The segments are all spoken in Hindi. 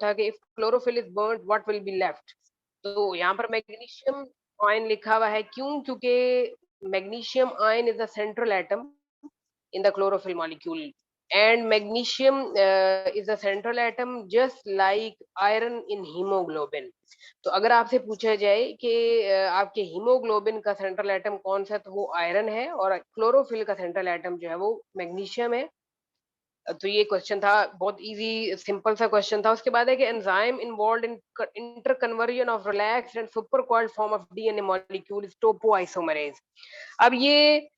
था कि if chlorophyll is burned what will be left. तो यहाँ पर मैग्नीशियम आयन लिखा हुआ है, क्यों? क्योंकि magnesium ion is the central atom in the chlorophyll molecule, and magnesium is a central atom just like iron in hemoglobin। तो अगर आपसे पूछा जाए कि आपके हीमोग्लोबिन का सेंट्रल एटम कौन सा है, तो वो आयरन है, और क्लोरोफिल का सेंट्रल एटम जो है वो मैग्नीशियम है। तो ये क्वेश्चन था, बहुत इजी सिंपल सा क्वेश्चन था। उसके बाद है कि enzyme involved in inter conversion of relaxed and super coiled form of DNA molecule is topoisomerase. अब ये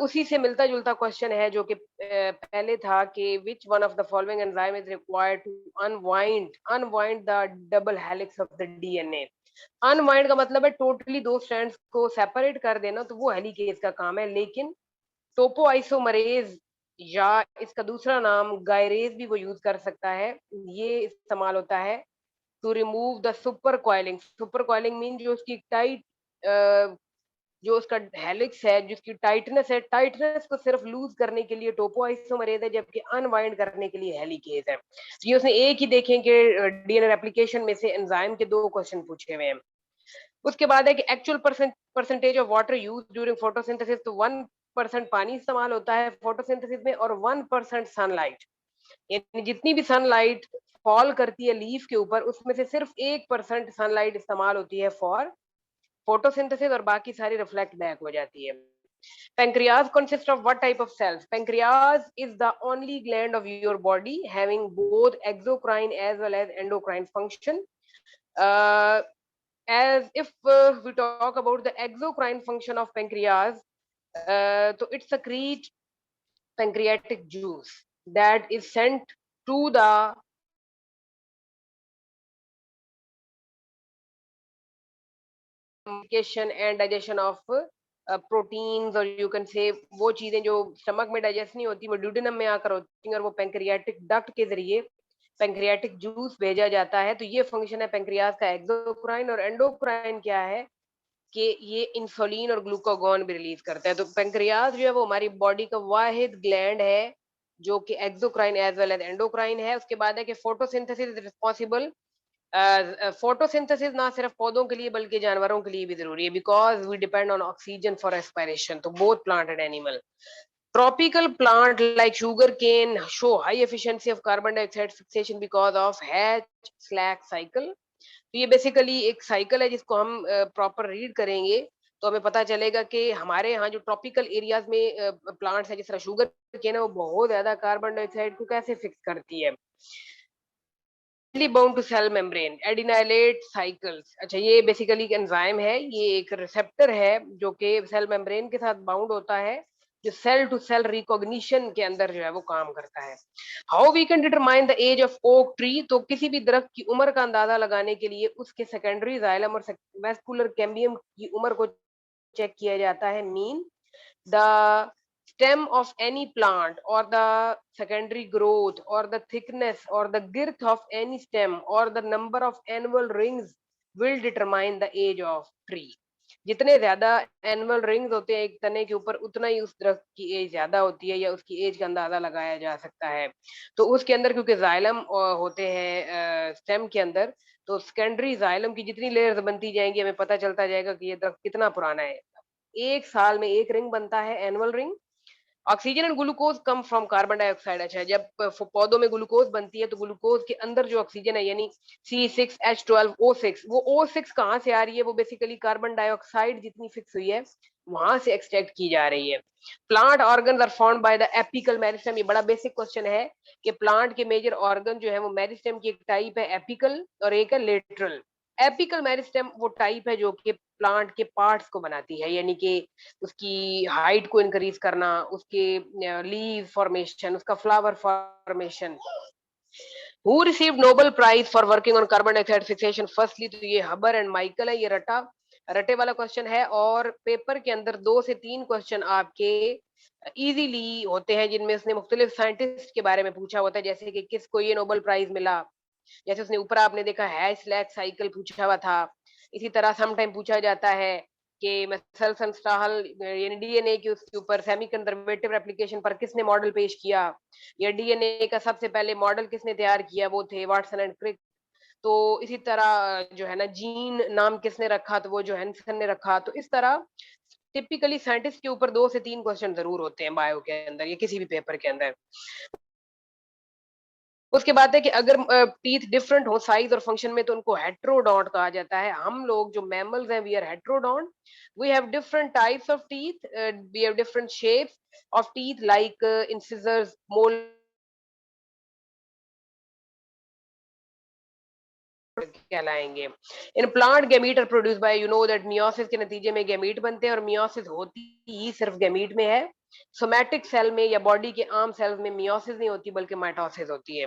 उसी से मिलता जुलता क्वेश्चन है जो कि पहले था कि which one of the following enzyme is required to unwind the double helix of the DNA. Unwind का मतलब है टोटली दो स्ट्रैंड्स को सेपरेट कर देना, तो वो हेलिकेज का काम है। लेकिन टोपोआइसोमरेज या इसका दूसरा नाम गायरेज भी वो यूज कर सकता है, ये इस्तेमाल होता है to remove the super coiling. Super coiling mean जो उसकी टाइट, जो उसका हेलिक्स है, जिसकी टाइटनेस है, टाइटनेस को सिर्फ लूज करने के लिए टोपोआइसोमरेज है, जबकि अनवाइंड करने के लिए हेलिकेज है। तो ये उसने एक ही देखें कि डीएनए रेप्लिकेशन में से एंजाइम के दो क्वेश्चन पूछे हुए हैं। उसके बाद है कि actual percentage of water use during photosynthesis. तो 1% पानी इस्तेमाल होता है फोटोसिंथेसिस में, और 1% सनलाइट। यानी जितनी भी सनलाइट फॉल करती है लीफ के ऊपर, उसमें से सिर्फ 1% सनलाइट इस्तेमाल होती है फॉर फोटोसिंथेसिस, और बाकी सारी रिफ्लेक्ट बैक हो जाती है। Pancreas consists of what type of cells? Pancreas is the only gland of your body having both exocrine as well as endocrine function. Uh, as if we talk about the exocrine function of pancreas, so it secretes pancreatic juice that is sent to the communication and digestion of proteins, और यू कैन से वो चीजें जो स्टमक में डाइजेस्ट नहीं होती वो ड्यूडेनम में आकर होती हैं, और वो पैंक्रियाटिक डक्ट के जरिए पैंक्रियाटिक जूस भेजा जाता है। तो ये फंक्शन है पैंक्रियाज का। एक्सोक्राइन और एंडोक्राइन क्या है कि ये इंसुलिन और ग्लूकागॉन भी रिलीज करता है। तो पैंक्रियाज जो है वो हमारी बॉडी का वाहिद ग्लैंड है जो कि exocrine as well as endocrine है। उसके बाद है कि फोटोसिंथेसिस इज रिस्पॉन्सिबल। फोटोसिंथेसिस ना सिर्फ पौधों के लिए बल्कि जानवरों के लिए भी जरूरी है, because we depend on oxygen for respiration. तो both plant and animal. Tropical plant like sugarcane show high efficiency of carbon dioxide fixation because of Hatch-Slack cycle। तो ये बेसिकली एक साइकिल है जिसको हम प्रॉपर रीड करेंगे तो हमें पता चलेगा कि हमारे यहाँ जो ट्रॉपिकल एरियाज में प्लांट्स है, जिस तरह शुगर केन है, वो बहुत ज्यादा कार्बन डाइऑक्साइड को कैसे फिक्स करती है। Bound to cell membrane adenylate cyclase. अच्छा, ये बेसिकली एक एंजाइम है, ये एक रिसेप्टर है जो कि सेल मेम्ब्रेन के साथ बाउंड होता है, जो सेल टू सेल रिकॉग्निशन के अंदर जो है वो काम करता है। How we can determine the age of oak tree. तो किसी भी दरख्त की उम्र का अंदाजा लगाने के लिए उसके सेकेंडरी जाइलम और वेस्कुलर कैम्बियम की उम्र को चेक किया जाता है। Mean the stem of any plant or the secondary growth or the thickness or the girth of any stem or the number of annual rings will determine the age of tree। जितने ज्यादा एनुअल रिंग्स होते हैं एक तने के ऊपर, उतना ही उस दरख्त की एज ज्यादा होती है या उसकी एज का अंदाजा लगाया जा सकता है। तो उसके अंदर क्योंकि जाइलम होते हैं स्टेम के अंदर, तो सेकेंडरी जाइलम की जितनी लेयर्स बनती जाएंगी हमें पता चलता जाएगा कि ये दरख्त कितना पुराना है। एक साल में एक रिंग बनता है, annual ring. Oxygen and glucose come from carbon dioxide. अच्छा, जब पौधों में ग्लूकोज बनती है तो ग्लूकोज के अंदर जो ऑक्सीजन है यानी C6H12O6, वो O6 कहाँ से आ रही है? वो बेसिकली कार्बन डाइऑक्साइड जितनी फिक्स हुई है वहां से एक्सट्रैक्ट की जा रही है। Plant organ are found by the apical meristem. ये बड़ा बेसिक क्वेश्चन है कि प्लांट के मेजर ऑर्गन जो है वो मेरिस्टेम की एक टाइप है एपिकल और एक है लेटरल। एपिकल मेरिस्टेम वो टाइप है जो कि प्लांट के पार्ट्स को बनाती है, यानी कि उसकी हाइट को इंक्रीज करना, उसके लीव फॉर्मेशन, उसका flower formation. Who received Nobel prize for working on carbon dioxide fixation? Firstly तो ये हबर एंड माइकल है। ये रटे वाला क्वेश्चन है, और पेपर के अंदर 2 से 3 क्वेश्चन आपके इजीली होते हैं जिनमें उसने मुख्तलिफ साइंटिस्ट के बारे में पूछा होता है, जैसे कि किसको ये नोबेल प्राइज मिला। जैसे उसने ऊपर आपने देखा हैच स्लैक साइकिल पूछा हुआ था। इसी तरह सम टाइम पूछा जाता है कि मेसेल्सन-स्टाहल यानी डीएनए के उसके ऊपर सेमी कंजर्वेटिव रेप्लिकेशन पर किसने मॉडल पेश किया, या डीएनए का सबसे पहले मॉडल किसने तैयार किया, वो थे वाटसन एंड क्रिक। तो इसी तरह जो है ना, जीन नाम किसने रखा, तो वो जोहानसन ने रखा। तो इस तरह टिपिकली साइंटिस्ट के ऊपर 2 से 3 क्वेश्चन जरूर होते हैं बायो के अंदर या किसी भी पेपर के अंदर। उसके बाद है कि अगर टीथ डिफरेंट हो साइज और फंक्शन में, तो उनको हेट्रोडोंट कहा जाता है। हम लोग जो मैमल्स हैं, we are heterodont. We have different types of teeth, we have different shapes of teeth like incisors, मोल कहलाएंगे। In plant gamete are produce by, you know that meiosis के नतीजे में गैमीट बनते हैं, और मियोसिस होती ही सिर्फ गैमीट में है। सोमैटिक सेल में या बॉडी के आम सेल्स में मियोसिस नहीं होती, बल्कि माइटोसिस होती है।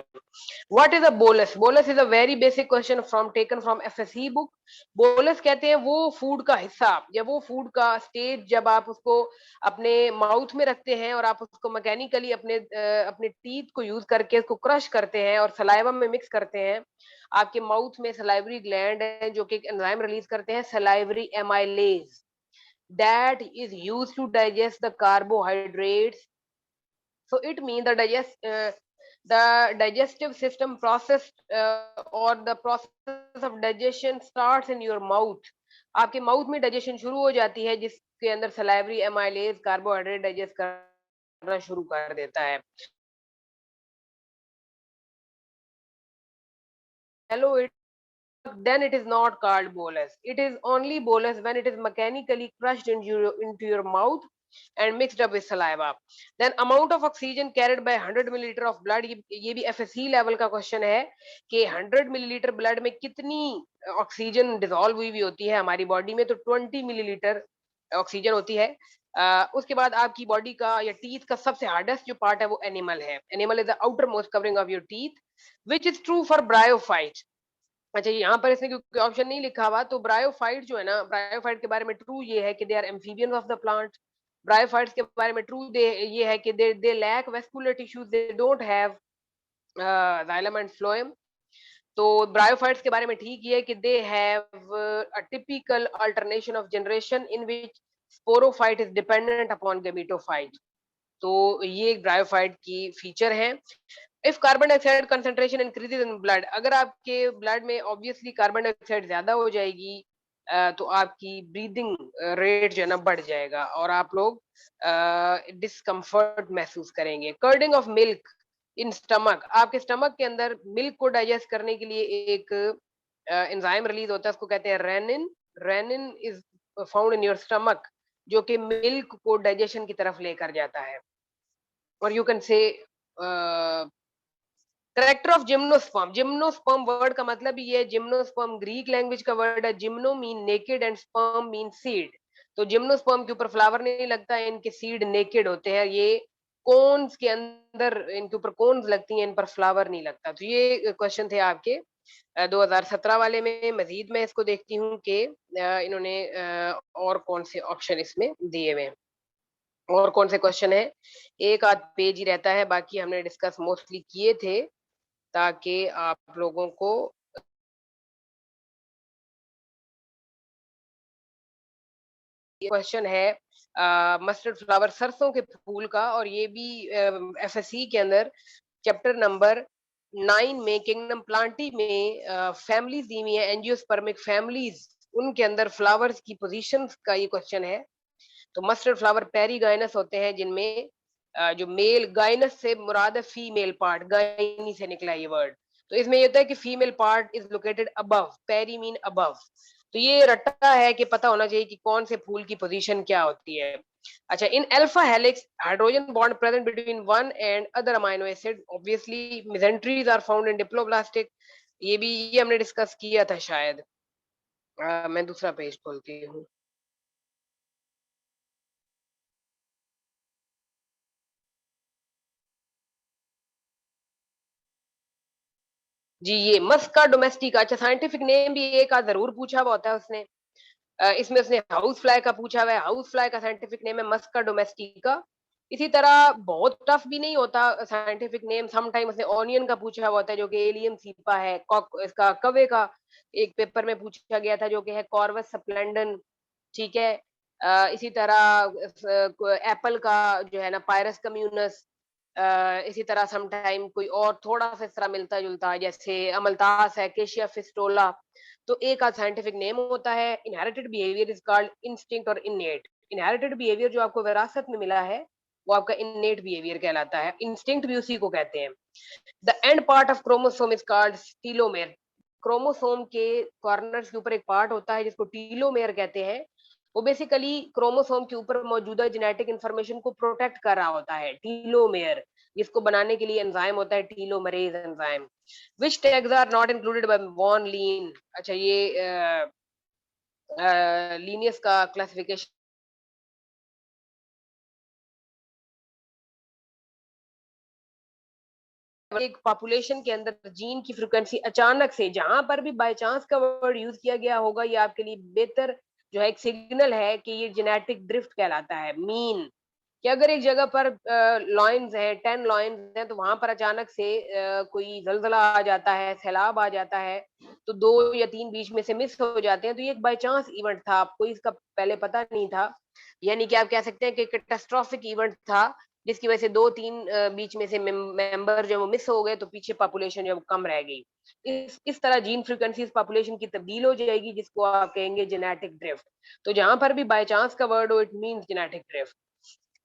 What is a bolus? Bolus is a very basic question from taken from FSc book. Bolus कहते हैं वो फूड का हिस्सा या वो फूड का स्टेज, जब आप उसको अपने माउथ में रखते हैं और आप उसको मैकेनिकली अपने टीथ को यूज करके उसको क्रश करते हैं और सलाइवा में मिक्स करते हैं। आपके माउथ में सलाइवरी ग्लैंड है जो कि एक एंजाइम रिलीज करते हैं, salivary amylase, that is used to digest the carbohydrates. So it means the digestive system process or the process of digestion starts in your mouth. आपके माउथ में डाइजेशन शुरू हो जाती है, जिसके अंदर सलाइवरी एमाइलेज कार्बोहाइड्रेट डाइजेस्ट करना शुरू कर देता है। Hello, then it is not called bolus. It is only bolus when it is mechanically crushed into your mouth and mixed up with saliva. Then amount of oxygen carried by 100 milliliter of blood, ये भी एफएससी लेवल का क्वेश्चन है कि 100 मिलीलीटर ब्लड में कितनी ऑक्सीजन डिसॉल्व हुई भी होती है हमारी बॉडी में, तो 20 मिलीलीटर ऑक्सीजन होती है। उसके बाद आपकी बॉडी का या टीथ का सबसे हार्डेस्ट जो पार्ट है वो एनिमल है। Animal is the outer most covering of your teeth, which is true for bryophyte. अच्छा, यहाँ पर इसने क्योंकि ऑप्शन नहीं लिखा हुआ, तो ब्रायोफाइट जो है ना, ब्रायोफाइट के बारे में ट्रू ये है कि they are amphibians of the plant. Bryophytes के बारे में ट्रू दे ये है कि they lack vascular tissues, they don't have xylem and phloem. तो ब्रायोफाइट्स के बारे में ठीक ये है कि they have a typical alternation of generation in which sporophyte is dependent upon gametophyte. तो ये एक ब्रायोफाइट की फीचर है। If carbon dioxide concentration increases in blood, अगर आपके ब्लड में ऑब्वियसली कार्बन डाइऑक्साइड ज्यादा हो जाएगी, तो आपकी ब्रीदिंग रेट जो है ना बढ़ जाएगा और आप लोग डिस्कम्फर्ट महसूस करेंगे। कर्डिंग ऑफ मिल्क इन स्टमक, आपके स्टमक के अंदर मिल्क को डाइजेस्ट करने के लिए एक एंजाइम रिलीज होता है, उसको कहते हैं rennin. Rennin is found in your stomach, जो कि मिल्क को डाइजेशन की तरफ लेकर जाता है। और यू कैन से character of gymnosperm. Gymnosperm word का मतलब ही है, जिम्नोस्पर्म ग्रीक लैंग्वेज का वर्ड है। Gymno mean naked and sperm mean seed. तो जिम्नोस्पर्म के ऊपर फ्लावर नहीं लगता है, इनके सीड नेकेड होते हैं। ये कोन्स के अंदर इनके ऊपर कोन्स लगती हैं, इन पर फ्लावर नहीं लगता। तो ये क्वेश्चन थे आपके 2017 वाले में। मजीद मैं इसको देखती हूँ कि इन्होंने और कौन से ऑप्शन इसमें दिए हुए हैं और कौन से क्वेश्चन है। एक आध पेज ही रहता है, बाकी हमने डिस्कस मोस्टली किए थे ताकि आप लोगों को क्वेश्चन है मस्टर्ड फ्लावर, सरसों के फूल का। और ये भी एफएससी के अंदर चैप्टर नंबर 9 में किंगडम प्लांटी में फैमिलीज दी हुई है, एंजियोस्पर्मिक फैमिलीज, उनके अंदर फ्लावर्स की पोजीशंस का ये क्वेश्चन है। तो मस्टर्ड फ्लावर पेरीगाइनस होते हैं, जिनमें जो मेल, गाइनस से मुराद है फीमेल पार्ट, गाइनी से निकला ये वर्ड। तो इसमें ये होता है कि female part is located above, peri mean above. तो ये रट्टा है कि पता होना चाहिए कि कौन से फूल की पोजीशन क्या होती है। अच्छा, in alpha helix hydrogen bond present between one and other amino acid, obviously mesenteries are found in diploblastic. ये हमने डिस्कस किया था शायद। मैं दूसरा पेज खोलती हूँ। जी, ये मस्का डोमेस्टिका। अच्छा, साइंटिफिक नेम भी एक आध जरूर पूछा हुआ होता है उसने। इसमें उसने हाउस फ्लाई का पूछा हुआ है। हाउस फ्लाई का साइंटिफिक नेम है मस्का डोमेस्टिका। इसी तरह बहुत टफ भी नहीं होता साइंटिफिक नेम। सम टाइम उसने ऑनियन का पूछा हुआ होता है, जो कि एलियम सीपा है। इसका कवे का एक पेपर में पूछा गया था, जो कि है कॉर्वस सप्लेंडन। ठीक है। इसी तरह एप्पल का जो है ना पायरस कम्यूनस, इसी तरह समटाइम कोई और थोड़ा सा इस तरह मिलता जुलता, जैसे अमलतास है, केशिया फिस्टोला। तो एक आध साइंटिफिक नेम होता है। Inherited behaviour is called instinct और इननेट। इनहेरिटेड बिहेवियर जो आपको विरासत में मिला है वो आपका इननेट बिहेवियर कहलाता है। इंस्टिंक्ट भी उसी को कहते हैं। The end part of chromosome is called telomere. Chromosome के कॉर्नर्स के ऊपर एक पार्ट होता है जिसको टीलोमेर कहते हैं। वो बेसिकली क्रोमोसोम के ऊपर मौजूदा जेनेटिक इंफॉर्मेशन को प्रोटेक्ट कर रहा होता है, टीलोमेर। जिसको बनाने के लिए एंजाइम होता है telomerase enzyme. Which tags are not included by von Linne. अच्छा, ये लीनियस का क्लासिफिकेशन एक पॉपुलेशन के अंदर जीन की फ्रीक्वेंसी अचानक से जहां पर भी बाय चांस का वर्ड यूज किया गया होगा, ये आपके लिए बेहतर जो है एक सिग्नल है कि ये जेनेटिक ड्रिफ्ट कहलाता है। मीन कि अगर एक जगह पर लॉइन्स है, 10 लॉइन्स हैं, तो वहां पर अचानक से कोई जलजला आ जाता है, सैलाब आ जाता है, तो 2 या 3 बीच में से मिस हो जाते हैं, तो ये एक बाय चांस इवेंट था, आपको इसका पहले पता नहीं था। यानी कि आप कह सकते हैं कि कैटास्ट्रोफिक इवेंट था, जिसकी वजह से 2-3 बीच में से मेंबर जो वो मिस हो गए, तो पीछे पॉपुलेशन जो कम रह गई। इस तरह जीन फ्रीक्वेंसी पॉपुलेशन की तब्दील हो जाएगी, जिसको आप कहेंगे जेनेटिक ड्रिफ्ट। तो जहां पर भी बाय चांस का वर्ड हो, it means genetic drift.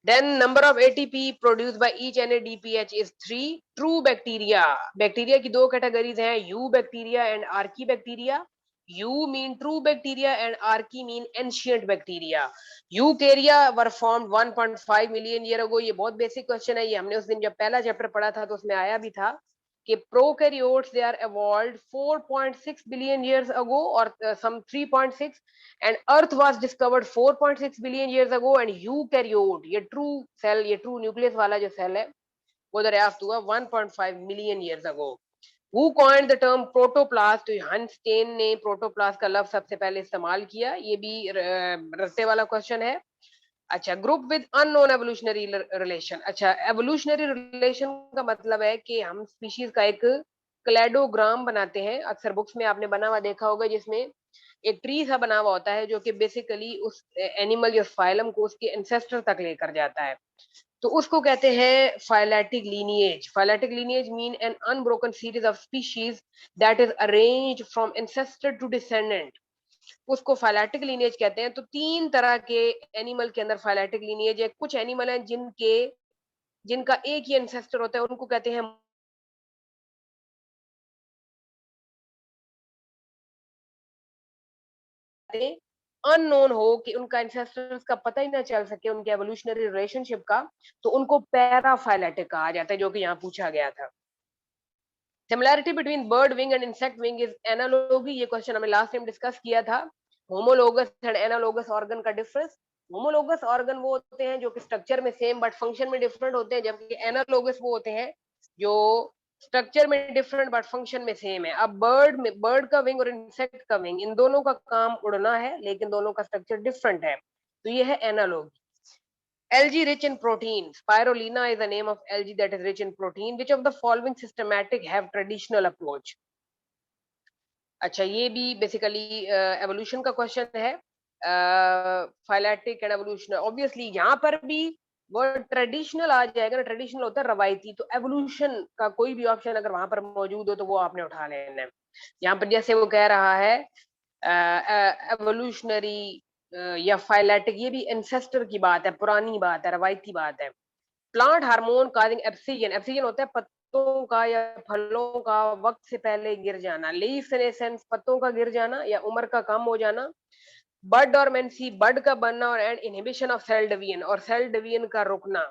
Then number of ATP produced by each NADPH is 3. True bacteria. Bacteria की 2 categories हैं, Eubacteria and Archaebacteria. Eu mean true bacteria and Archaea mean ancient bacteria. Eukarya were formed 1.5 million year ago. ये बहुत बेसिक क्वेश्चन है, ये हमने उस दिन जब पहला चैप्टर पढ़ा था तो उसमें आया भी था कि prokaryotes they are evolved 4.6 billion years ago or some 3.6, and earth was discovered 4.6 billion years ago, and eukaryote ये ट्रू सेल, ये ट्रू न्यूक्लियस वाला जो सेल है वो दरियाफ्त हुआ 1.5 million years ago. Who coined the term protoplast? तो हंसटेन ने प्रोटोप्लास्ट का लफ्ज सबसे पहले इस्तेमाल किया। ये भी रस्ते वाला क्वेश्चन है। अच्छा, group with unknown evolutionary relation. अच्छा, एवोल्यूशनरी रिलेशन का मतलब है कि हम स्पीशीज का एक क्लेडोग्राम बनाते हैं। अक्सर बुक्स में आपने बना हुआ देखा होगा, जिसमें एक ट्री सा बना हुआ होता है जो कि बेसिकली उस एनिमल या फाइलम को उसके एंसेस्टर तक लेकर जाता है। तो उसको कहते हैं phyletic lineage. Phyletic lineage mean an unbroken series of species that is arranged from ancestor to descendant. उसको फाइलेटिक लीनिएज कहते हैं। तो 3 तरह के एनिमल के अंदर फाइलेटिक लीनिएज है। कुछ एनिमल हैं जिनका एक ही एंसेस्टर होता है, उनको कहते हैं अननोन हो, कि उनका एंसेस्टर्स का पता ही ना चल सके उनके एवोल्यूशनरी रिलेशनशिप का, तो उनको पैराफाइलेटिक कहा जाता है, जो कि यहाँ पूछा गया था। Similarity between bird wing and insect wing is analogy. ये क्वेश्चन हमें लास्ट टाइम डिस्कस किया था। होमोलोगस एंड एनालॉगस ऑर्गन का डिफरेंस। होमोलोगस ऑर्गन वो होते हैं जो कि स्ट्रक्चर में सेम बट फंक्शन में डिफरेंट होते हैं, जबकि एनालॉगस वो होते हैं जो स्ट्रक्चर में डिफरेंट बट फंक्शन में सेम है। अब बर्ड का विंग और इंसेक्ट का विंग, इन दोनों का काम उड़ना है, लेकिन दोनों का स्ट्रक्चर डिफरेंट है, तो ये है analogue. Algae rich in protein. Spirulina is the name of algae that is rich in protein. Which of the following systematic have traditional approach? अच्छा, ये भी बेसिकली एवोल्यूशन का क्वेश्चन है। फाइलेटिक एंड एवोल्यूशन, ऑब्वियसली यहाँ पर भी वर्ड ट्रेडिशनल आ जाएगा ना। ट्रेडिशनल होता है रवायती, तो एवोल्यूशन का कोई भी ऑप्शन अगर वहां पर मौजूद हो तो वो आपने उठा लेना है। यहाँ पर जैसे वो कह रहा है एवोल्यूशनरी या फाइलेटिक, ये भी एंसेस्टर की बात है, पुरानी बात है, रवायती बात है। Plant hormone causing abscission. Abscission होता है पत्तों का या फलों का वक्त से पहले गिर जाना। लीफ सेनेसेंस, पत्तों का गिर जाना या उम्र का कम हो जाना। बड डोरमेंसी, बड का बनना, और and inhibition of cell division, और सेल डिवीजन का रुकना।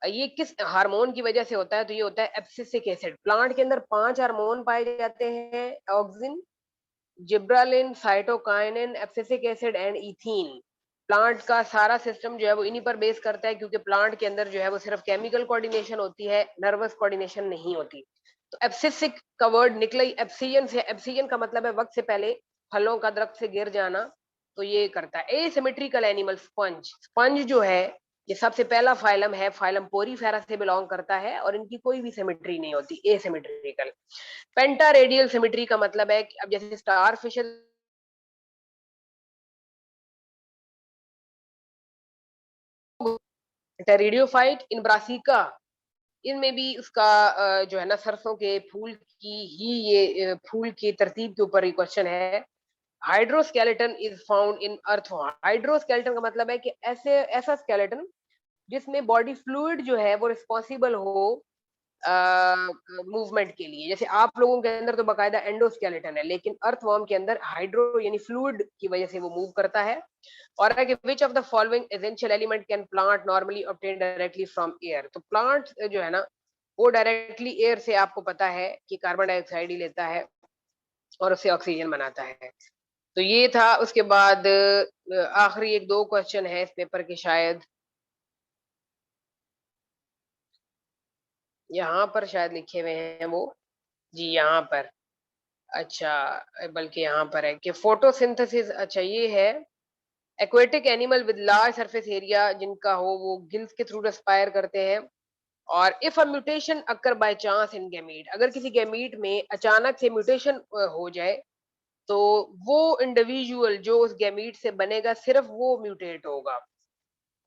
ये किस हार्मोन की वजह से होता है? तो ये होता है एब्सिसिक एसिड। प्लांट के अंदर 5 हार्मोन पाए जाते हैं, auxin, gibberellin, cytokinin, abscisic acid and ethene. Plant का सारा सिस्टम जो है वो इन्हीं पर बेस करता है, क्योंकि प्लांट के अंदर जो है वो सिर्फ केमिकल कोऑर्डिनेशन होती है, नर्वस कोऑर्डिनेशन नहीं होती। तो एब्सिसिक का वर्ड निकला ही एब्सिजन से। एब्सिजन का मतलब है वक्त से पहले फलों का दरख्त से गिर जाना, तो ये करता है। Asymmetrical animal, sponge. स्पंज जो है ये सबसे पहला फाइलम है, फाइलम पोरीफेरा से बिलोंग करता है, और इनकी कोई भी सिमेट्री नहीं होती, एसिमेट्रिकल। पेंटा रेडियल सिमेट्री का मतलब है कि अब जैसे स्टार फिश टेरिडियोफाइट इन ब्रासिका, इनमें भी उसका जो है ना सरसों के फूल की ही ये फूल की तरतीब के ऊपर ये क्वेश्चन है। Hydroskeleton is found in earthworm. Hydroskeleton का मतलब है कि ऐसे ऐसा स्केलेटन जिसमें बॉडी फ्लूइड जो है वो रिस्पॉन्सिबल हो मूवमेंट के लिए। जैसे आप लोगों के अंदर तो बाकायदा एंडोस्केलेटन है, लेकिन अर्थवर्म के अंदर हाइड्रो यानी फ्लूइड की वजह से वो मूव करता है। और है कि which of the following essential element can plant normally obtain directly from air. तो प्लांट जो है ना वो डायरेक्टली एयर से आपको पता है कि कार्बन डाइऑक्साइड ही लेता है और उससे ऑक्सीजन बनाता है। तो ये था। उसके बाद आखिरी एक दो क्वेश्चन है इस पेपर के शायद, यहाँ पर शायद लिखे हुए हैं वो। जी यहाँ पर, अच्छा बल्कि यहाँ पर है कि फोटोसिंथेसिस, अच्छा ये है aquatic animal with large surface area जिनका हो वो गिल्स के थ्रू रेस्पायर करते हैं। और if a mutation occur by chance in gamete, अगर किसी गैमीट में अचानक से म्यूटेशन हो जाए तो वो इंडिविजुअल जो उस गैमीट से बनेगा सिर्फ वो म्यूटेट होगा।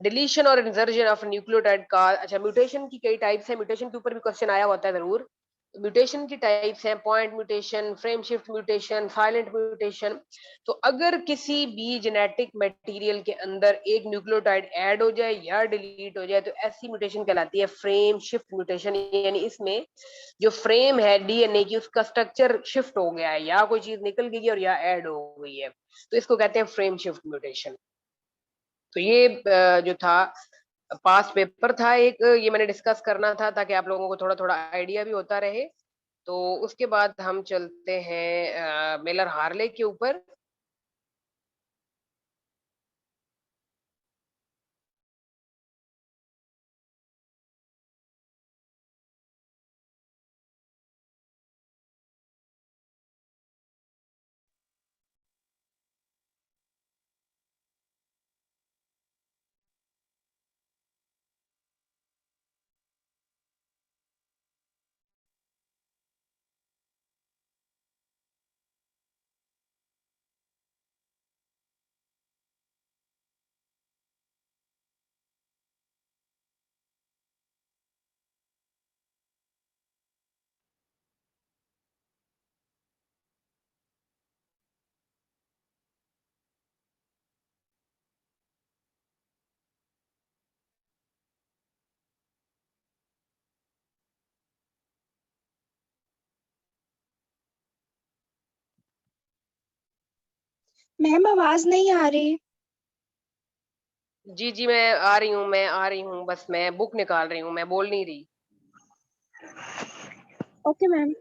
डिलीशन और इंसर्जन ऑफ न्यूक्लियोटाइड का, अच्छा म्यूटेशन की कई टाइप्स है, म्यूटेशन के ऊपर भी क्वेश्चन आया होता है जरूर। म्यूटेशन की टाइप्स हैं point mutation, frame shift mutation, silent mutation. तो अगर किसी भी जेनेटिक मटेरियल के अंदर एक न्यूक्लियोटाइड ऐड हो जाए या डिलीट हो जाए तो ऐसी म्यूटेशन कहलाती है फ्रेम शिफ्ट म्यूटेशन। यानी इसमें जो फ्रेम है डीएनए की उसका स्ट्रक्चर शिफ्ट हो गया है, या कोई चीज निकल गई है और या ऐड हो गई है, तो इसको कहते हैं फ्रेम शिफ्ट म्यूटेशन। तो ये जो था पास्ट पेपर था एक, ये मैंने डिस्कस करना था ताकि आप लोगों को थोड़ा थोड़ा आइडिया भी होता रहे। तो उसके बाद हम चलते हैं मिलर हार्ले के ऊपर। मैम आवाज नहीं आ रही। जी जी मैं आ रही हूँ, मैं आ रही हूँ, बस मैं बुक निकाल रही हूँ, मैं बोल नहीं रही। Okay ma'am.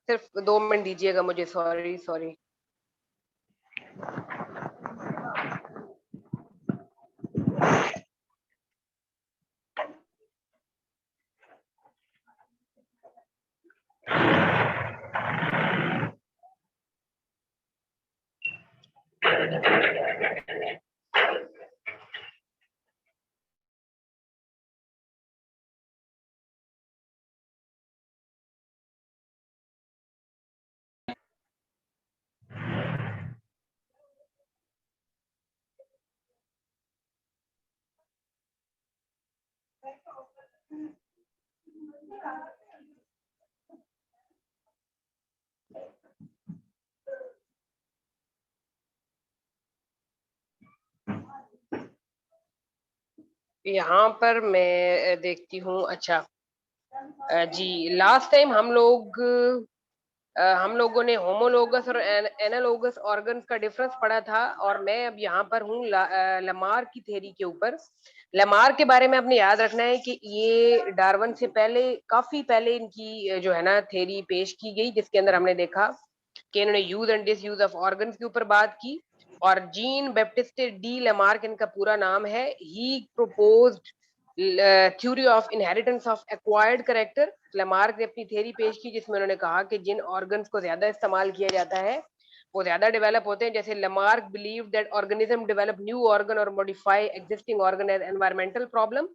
सिर्फ 2 मिनट दीजिएगा मुझे, सॉरी सॉरी। यहाँ पर मैं देखती हूँ, अच्छा जी लास्ट टाइम हम लोग हम लोगों ने होमोलोगस और एनालोगस ऑर्गन्स का डिफरेंस पढ़ा था, और मैं अब यहाँ पर हूँ लमार की थ्योरी के ऊपर। लमार के बारे में आपने याद रखना है कि ये डार्विन से पहले, काफी पहले इनकी जो है ना थ्योरी पेश की गई, जिसके अंदर हमने देखा कि इन्होंने use and disuse of organs के ऊपर बात की। और जीन बैप्टिस्ट डी लेमार्क इनका पूरा नाम है। He proposed theory of inheritance of acquired character. Lamarck ने अपनी थ्योरी पेश की जिसमें उन्होंने कहा कि जिन ऑर्गन्स को ज्यादा इस्तेमाल किया जाता है वो ज्यादा डेवलप होते हैं। जैसे Lamarck believe that organism develop new organ और modify existing organ as environmental problem.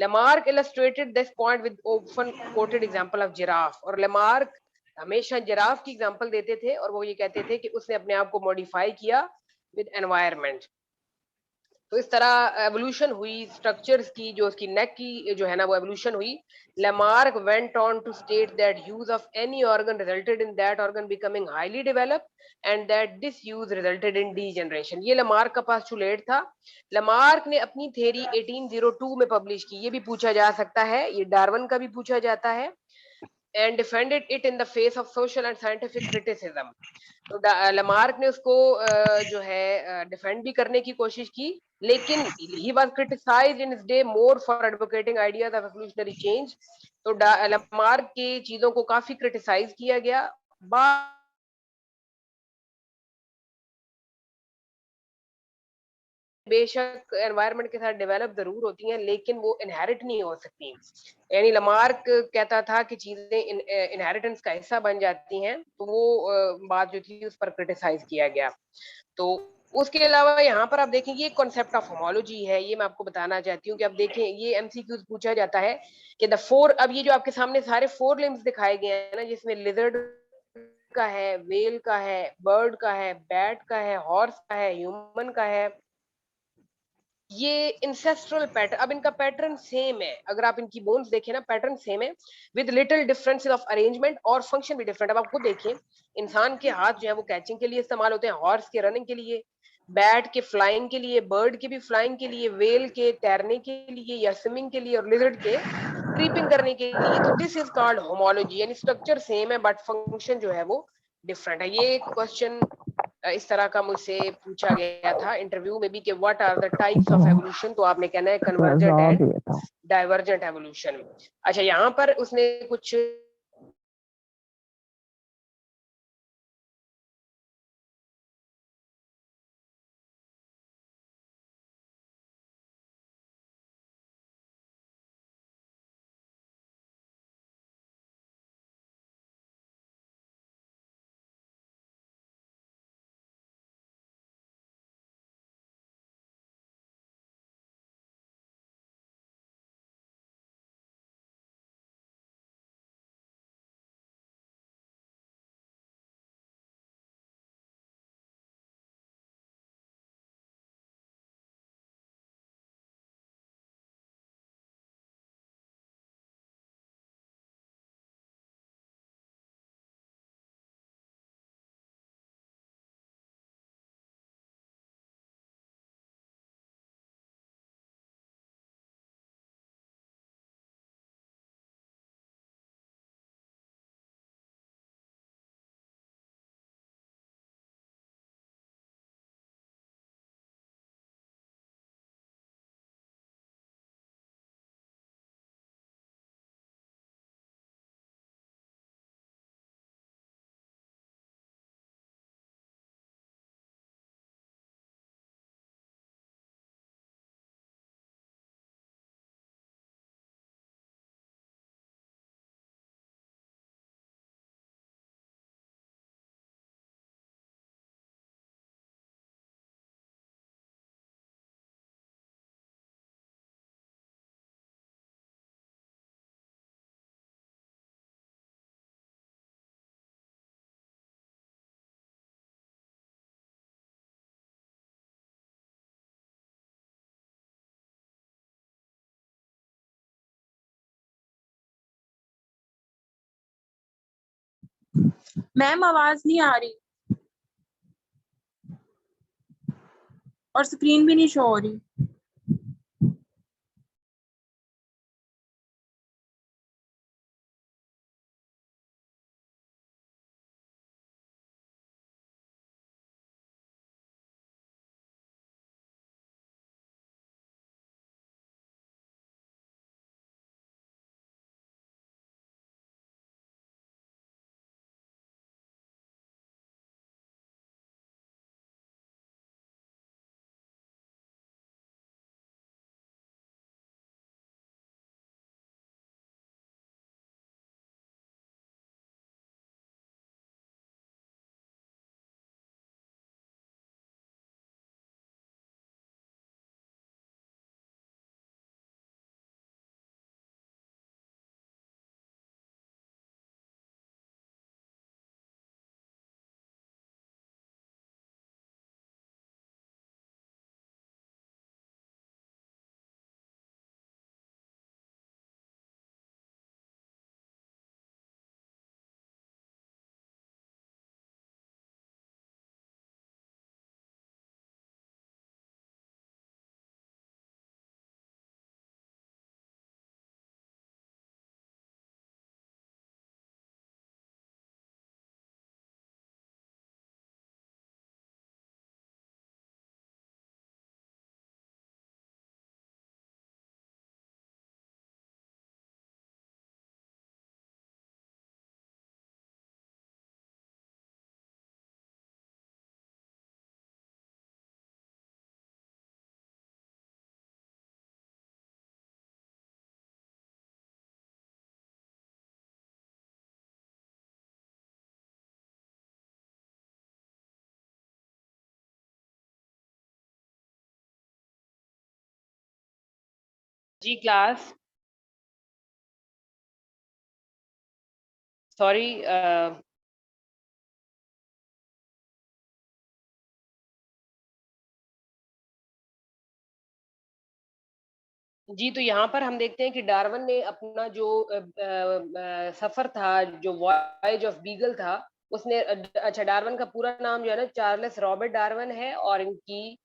Lamarck illustrated this point with often quoted example of giraffe. और लेमार्क हमेशा जिराफ की एग्जांपल देते थे और वो ये कहते थे कि उसने अपने आप को मॉडिफाई किया विद एनवायरमेंट। तो इस तरह एवोल्यूशन हुई स्ट्रक्चर्स की, जो उसकी नेक की जो है ना वो एवोल्यूशन हुई। Lamarck went on to state that use of any organ resulted in that organ becoming highly developed and that this use resulted in degeneration. ये लेमार्क का पास्टुलेट था। लेमार्क ने अपनी थ्योरी 1802 में पब्लिश की। ये भी पूछा जा सकता है, ये डार्विन का भी पूछा जाता है। And defended it in the face of social and scientific criticism. तो लमार्क ने उसको जो है डिफेंड भी करने की कोशिश की, लेकिन he was criticised in his day more for advocating ideas of evolutionary change. तो लमार्क की चीजों को काफी क्रिटिसाइज किया गया। बेशक एनवायरनमेंट के साथ डेवलप जरूर होती हैं, लेकिन वो इनहेरिट नहीं हो सकती। यानी लमार्क कहता था कि चीजें इनहेरिटेंस का हिस्सा बन जाती हैं, तो वो बात जो थी उस पर क्रिटिसाइज किया गया। तो उसके अलावा यहाँ पर आप देखेंगे ये कॉन्सेप्ट ऑफ होमोलॉजी है, ये मैं आपको बताना चाहती हूँ कि आप देखें ये एमसीक्यूज पूछा जाता है कि द फोर, अब ये जो आपके सामने सारे फोर लिम्स दिखाए गए हैं ना, जिसमें लिजर्ड का है, वेल का है, बर्ड का है, बैट का है, हॉर्स का है, ह्यूमन का है, ये इंसेस्ट्रल पैटर्न। अब इनका पैटर्न सेम है, अगर आप इनकी बोन्स देखें ना पैटर्न सेम है with little differences of arrangement, और फंक्शन भी डिफरेंट। अब आप खुद देखें, इंसान के हाथ जो है वो कैचिंग के लिए इस्तेमाल होते हैं, हॉर्स के रनिंग के लिए, बैट के फ्लाइंग के लिए, बर्ड के भी फ्लाइंग के लिए, वेल के तैरने के लिए या स्विमिंग के लिए, और लिजर्ड के क्रीपिंग करने के लिए। तो दिस इज कॉल्ड होमोलॉजी, यानी स्ट्रक्चर सेम है बट फंक्शन जो है वो डिफरेंट है। ये क्वेश्चन इस तरह का मुझसे पूछा गया था इंटरव्यू में भी कि what are the types of evolution, तो आपने कहना है कन्वर्जेंट एंड डाइवर्जेंट एवोल्यूशन। अच्छा, यहाँ पर उसने कुछ मैम आवाज नहीं आ रही और स्क्रीन भी नहीं शो हो रही। जी क्लास, सॉरी, जी, तो यहाँ पर हम देखते हैं कि डार्विन ने अपना जो सफ़र था, जो वॉयेज ऑफ बीगल था, उसने अच्छा, डार्विन का पूरा नाम जो है ना चार्ल्स रॉबर्ट डार्विन है, और इनकी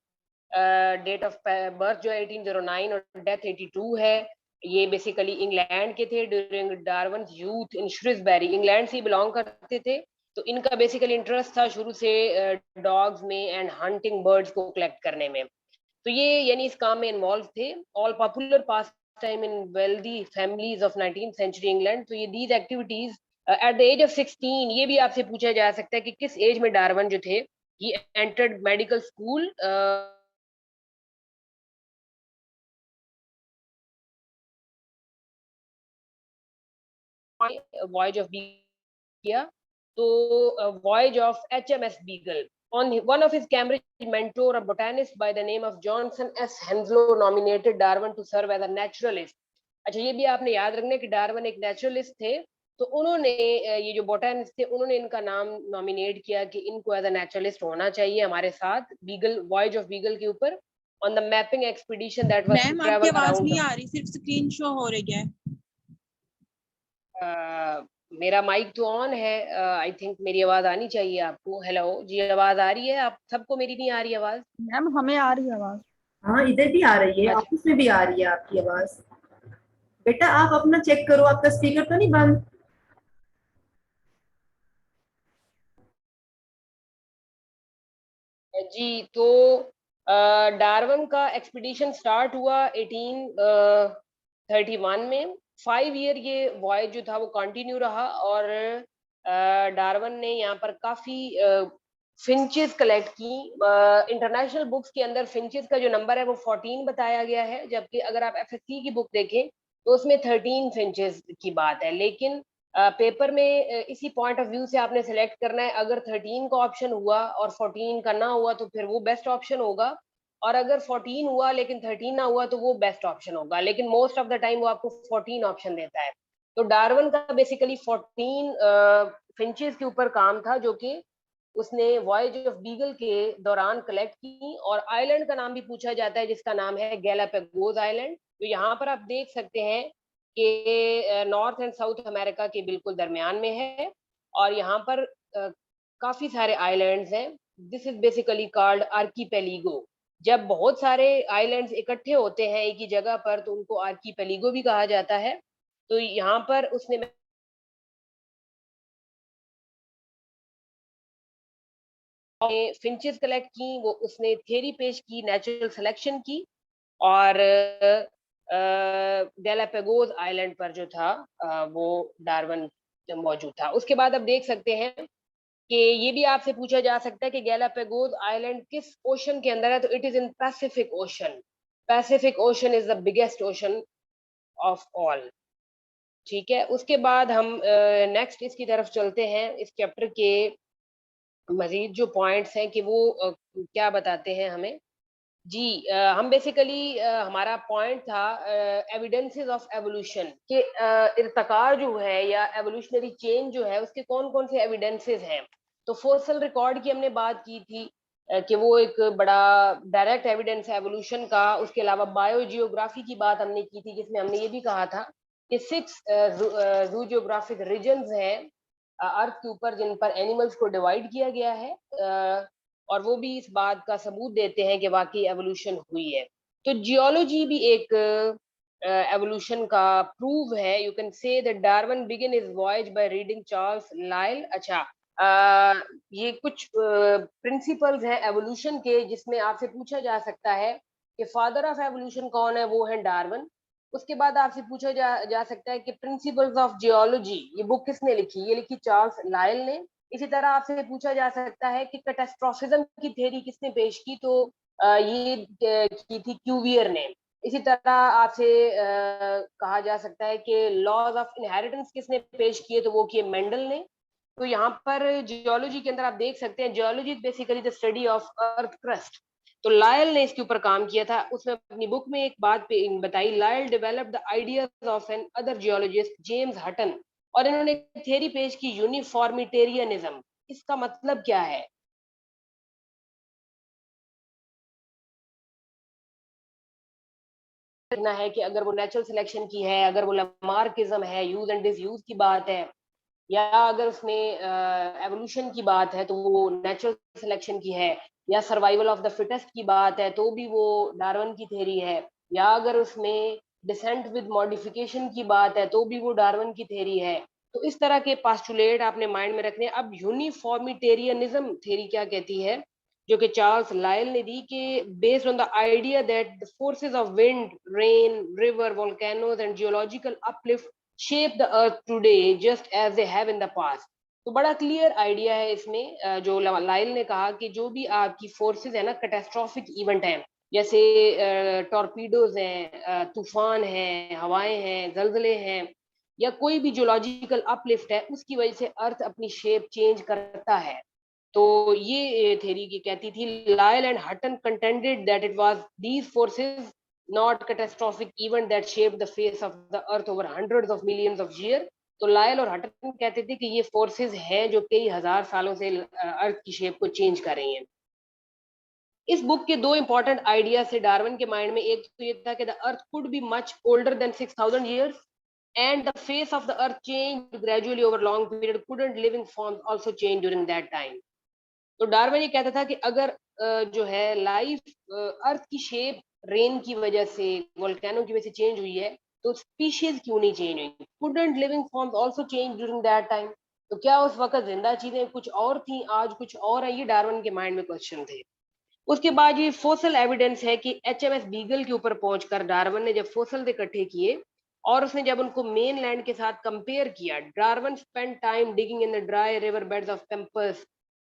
डेट ऑफ बर्थ जो है 1809 और डेथ 82 है। ये बेसिकली इंग्लैंड के थे during Darwin youth in Shrewsbury, England से बिलोंग करते थे। तो इनका बेसिकली इंटरेस्ट था शुरू से डॉग्स में एंड हंटिंग बर्ड्स को कलेक्ट करने में। तो ये यानी इस काम में इन्वॉल्व थे। All popular pastime in wealthy families of 19th century England. तो ये these activities at the age of 16, ये भी आपसे पूछा जा सकता है कि किस एज में डार्विन जो थे he entered medical school. Voyage of किया, तो voyage of HMS beagle. On one of his Cambridge mentor, a botanist by the name of Johnson S. Henslow, nominated Darwin to serve as a naturalist. अच्छा, ये भी आपने याद रखना है कि डार्विन एक नेचुरलिस्ट थे, तो उन्होंने ये जो बोटानिस्ट थे उन्होंने इनका नाम नॉमिनेट किया कि इनको एज अ नेचुरलिस्ट होना चाहिए हमारे साथ बीगल, वॉयज ऑफ बीगल के ऊपर, on the mapping expedition that was to ma'am आपकी ट्रैवल आवाज अराउंड। नहीं आ रही, सिर्फ स्क्रीन शो हो रही है। मेरा माइक तो ऑन है, आई थिंक मेरी आवाज आनी चाहिए आपको। हेलो जी, आवाज आ रही है? आप सबको मेरी नहीं आ रही आवाज? मैम हमें आ रही है आवाज। हाँ, इधर भी आ रही है, अच्छा, ऑफिस में भी आ रही है आपकी आवाज। बेटा आप अपना चेक करो, आपका स्पीकर तो नहीं बंद? जी, तो डार्विन का एक्सपीडिशन स्टार्ट हुआ 1831 में। 5 ईयर ये वॉयज जो था वो कंटिन्यू रहा, और डार्विन ने यहाँ पर काफी फिंचेस कलेक्ट की। इंटरनेशनल बुक्स के अंदर फिंचेस का जो नंबर है वो 14 बताया गया है, जबकि अगर आप FSC की बुक देखें तो उसमें 13 फिंचेस की बात है। लेकिन पेपर में इसी पॉइंट ऑफ व्यू से आपने सेलेक्ट करना है। अगर 13 का ऑप्शन हुआ और 14 का ना हुआ तो फिर वो बेस्ट ऑप्शन होगा, और अगर 14 हुआ लेकिन 13 ना हुआ तो वो बेस्ट ऑप्शन होगा। लेकिन मोस्ट ऑफ द टाइम वो आपको 14 ऑप्शन देता है। तो डार्विन का बेसिकली 14 फिंचेस के ऊपर काम था, जो कि उसने वॉयज ऑफ बीगल के दौरान कलेक्ट की। और आइलैंड का नाम भी पूछा जाता है, जिसका नाम है गैलापागोस आइलैंड। तो यहाँ पर आप देख सकते हैं कि नॉर्थ एंड साउथ अमेरिका के बिल्कुल दरमियान में है, और यहाँ पर काफी सारे आइलैंड्स हैं। This is basically called archipelago. जब बहुत सारे आइलैंड्स इकट्ठे होते हैं एक ही जगह पर तो उनको आर्कीपेलिगो भी कहा जाता है। तो यहाँ पर उसने फिंचेस कलेक्ट की, वो उसने थ्योरी पेश की, नेचुरल सिलेक्शन की, और गैलापागोस आइलैंड पर जो था वो डार्विन मौजूद था। उसके बाद अब देख सकते हैं कि ये भी आपसे पूछा जा सकता है कि गैलापागोस आइलैंड किस ओशन के अंदर है। तो it is in Pacific ocean. Pacific ocean is the biggest ocean of all. ठीक है, उसके बाद हम नेक्स्ट इसकी तरफ चलते हैं। इस चैप्टर के मजीद जो पॉइंट्स हैं कि वो क्या बताते हैं हमें। जी, हम बेसिकली हमारा पॉइंट था एविडेंसेस ऑफ एवोल्यूशन के, इर्तका जो है या एवोल्यूशनरी चेंज जो है उसके कौन कौन से एविडेंसेस हैं। तो फोसिल रिकॉर्ड की हमने बात की थी कि वो एक बड़ा डायरेक्ट एविडेंस है एवोल्यूशन का। उसके अलावा बायोजियोग्राफी की बात हमने की थी, जिसमें हमने ये भी कहा था कि 6 जू जियोग्राफिक रीजन्स हैं अर्थ के ऊपर जिन पर एनिमल्स को डिवाइड किया गया है, और वो भी इस बात का सबूत देते हैं कि वाकई एवोल्यूशन हुई है। तो जियोलॉजी भी एक एवोल्यूशन का प्रूव है। You can say that Darwin begin his voyage by reading Charles लाइल। अच्छा, ये कुछ प्रिंसिपल्स हैं एवोल्यूशन के जिसमें आपसे पूछा जा सकता है कि फादर ऑफ एवोल्यूशन कौन है, वो है डार्विन। उसके बाद आपसे पूछा जा सकता है कि प्रिंसिपल्स ऑफ जियोलॉजी ये बुक किसने लिखी, ये लिखी चार्ल्स लाइल ने। इसी तरह आपसे पूछा जा सकता है कि कैटास्ट्रोफिज्म की थ्योरी किसने पेश की, तो ये की थी क्यूवियर ने। इसी तरह आपसे कहा जा सकता है कि लॉज ऑफ इनहेरिटेंस किसने पेश किए, तो वो किए मेंडल ने। तो यहाँ पर जियोलॉजी के अंदर आप देख सकते हैं geology is basically the study of earth crust. तो लायल ने इसके ऊपर काम किया था। उसने अपनी बुक में एक बात बताई, Lyell developed the ideas of an other geologist James Hutton, और इन्होंने थ्योरी पेश की यूनिफॉर्मिटेरियनिज्म। इसका मतलब क्या है? देखना है कि अगर वो नेचुरल सिलेक्शन की है, अगर वो लमार्किज्म है, यूज एंड डिसयूज की बात है, या अगर उसमें एवोल्यूशन की बात है तो वो नेचुरल सिलेक्शन की है, या सर्वाइवल ऑफ द फिटेस्ट की बात है तो भी वो डार्विन की थ्योरी है, या अगर उसमें डिसेंट विद मॉडिफिकेशन की बात है तो भी वो डार्विन की थ्योरी है। तो इस तरह के पास्टुलेट आपने माइंड में रखने। अब यूनिफॉर्मिटेरियनिज्म थ्योरी क्या कहती है, जो कि चार्ल्स लायल ने दी, कि based on the idea that the forces of wind, rain, river, volcanoes and geological uplift shape the earth today just as they have in the past। तो बड़ा क्लियर आइडिया है इसमें, जो लाइल ने कहा कि जो भी आपकी फोर्सेस है ना, कैटास्ट्रोफिक इवेंट है, जैसे टॉर्पीडोज हैं, तूफान है, हवाएं हैं, जलजले हैं, या कोई भी जियोलॉजिकल अपलिफ्ट है, उसकी वजह से अर्थ अपनी शेप चेंज करता है। तो ये थ्योरी की कहती थी। Lyell and Hutton contended that it was these forces not catastrophic event that shaped the face of the earth over hundreds of millions of years। तो लायल और हटन कहते थे कि ये फोर्सेस हैं जो कई हजार सालों से अर्थ की शेप को चेंज कर रही हैं। इस बुक के दो इंपॉर्टेंट आइडिया से डार्विन के माइंड में, एक तो ये था कि the earth could be much older than 6000 years and the face of the earth changed gradually over long period, couldn't living forms also change during that time। तो डार्विन ये कहता था कि अगर जो है लाइफ अर्थ की शेप रेन की वजह से, वोल्केनो की वजह से चेंज हुई है, तो स्पीशीज क्यों नहीं चेंज हुई? Couldn't living forms also change during that time. तो क्या उस वक्त जिंदा चीजें कुछ और थी, आज कुछ और है? ये डार्विन के माइंड में क्वेश्चन थे। उसके बाद ये फोसल एविडेंस है कि एचएमएस बीगल के ऊपर पहुंचकर डार्विन ने जब फोसल इकट्ठे किए और उसने जब उनको मेन लैंड के साथ कंपेयर किया, Darwin spend time digging in the dry river beds of Pampas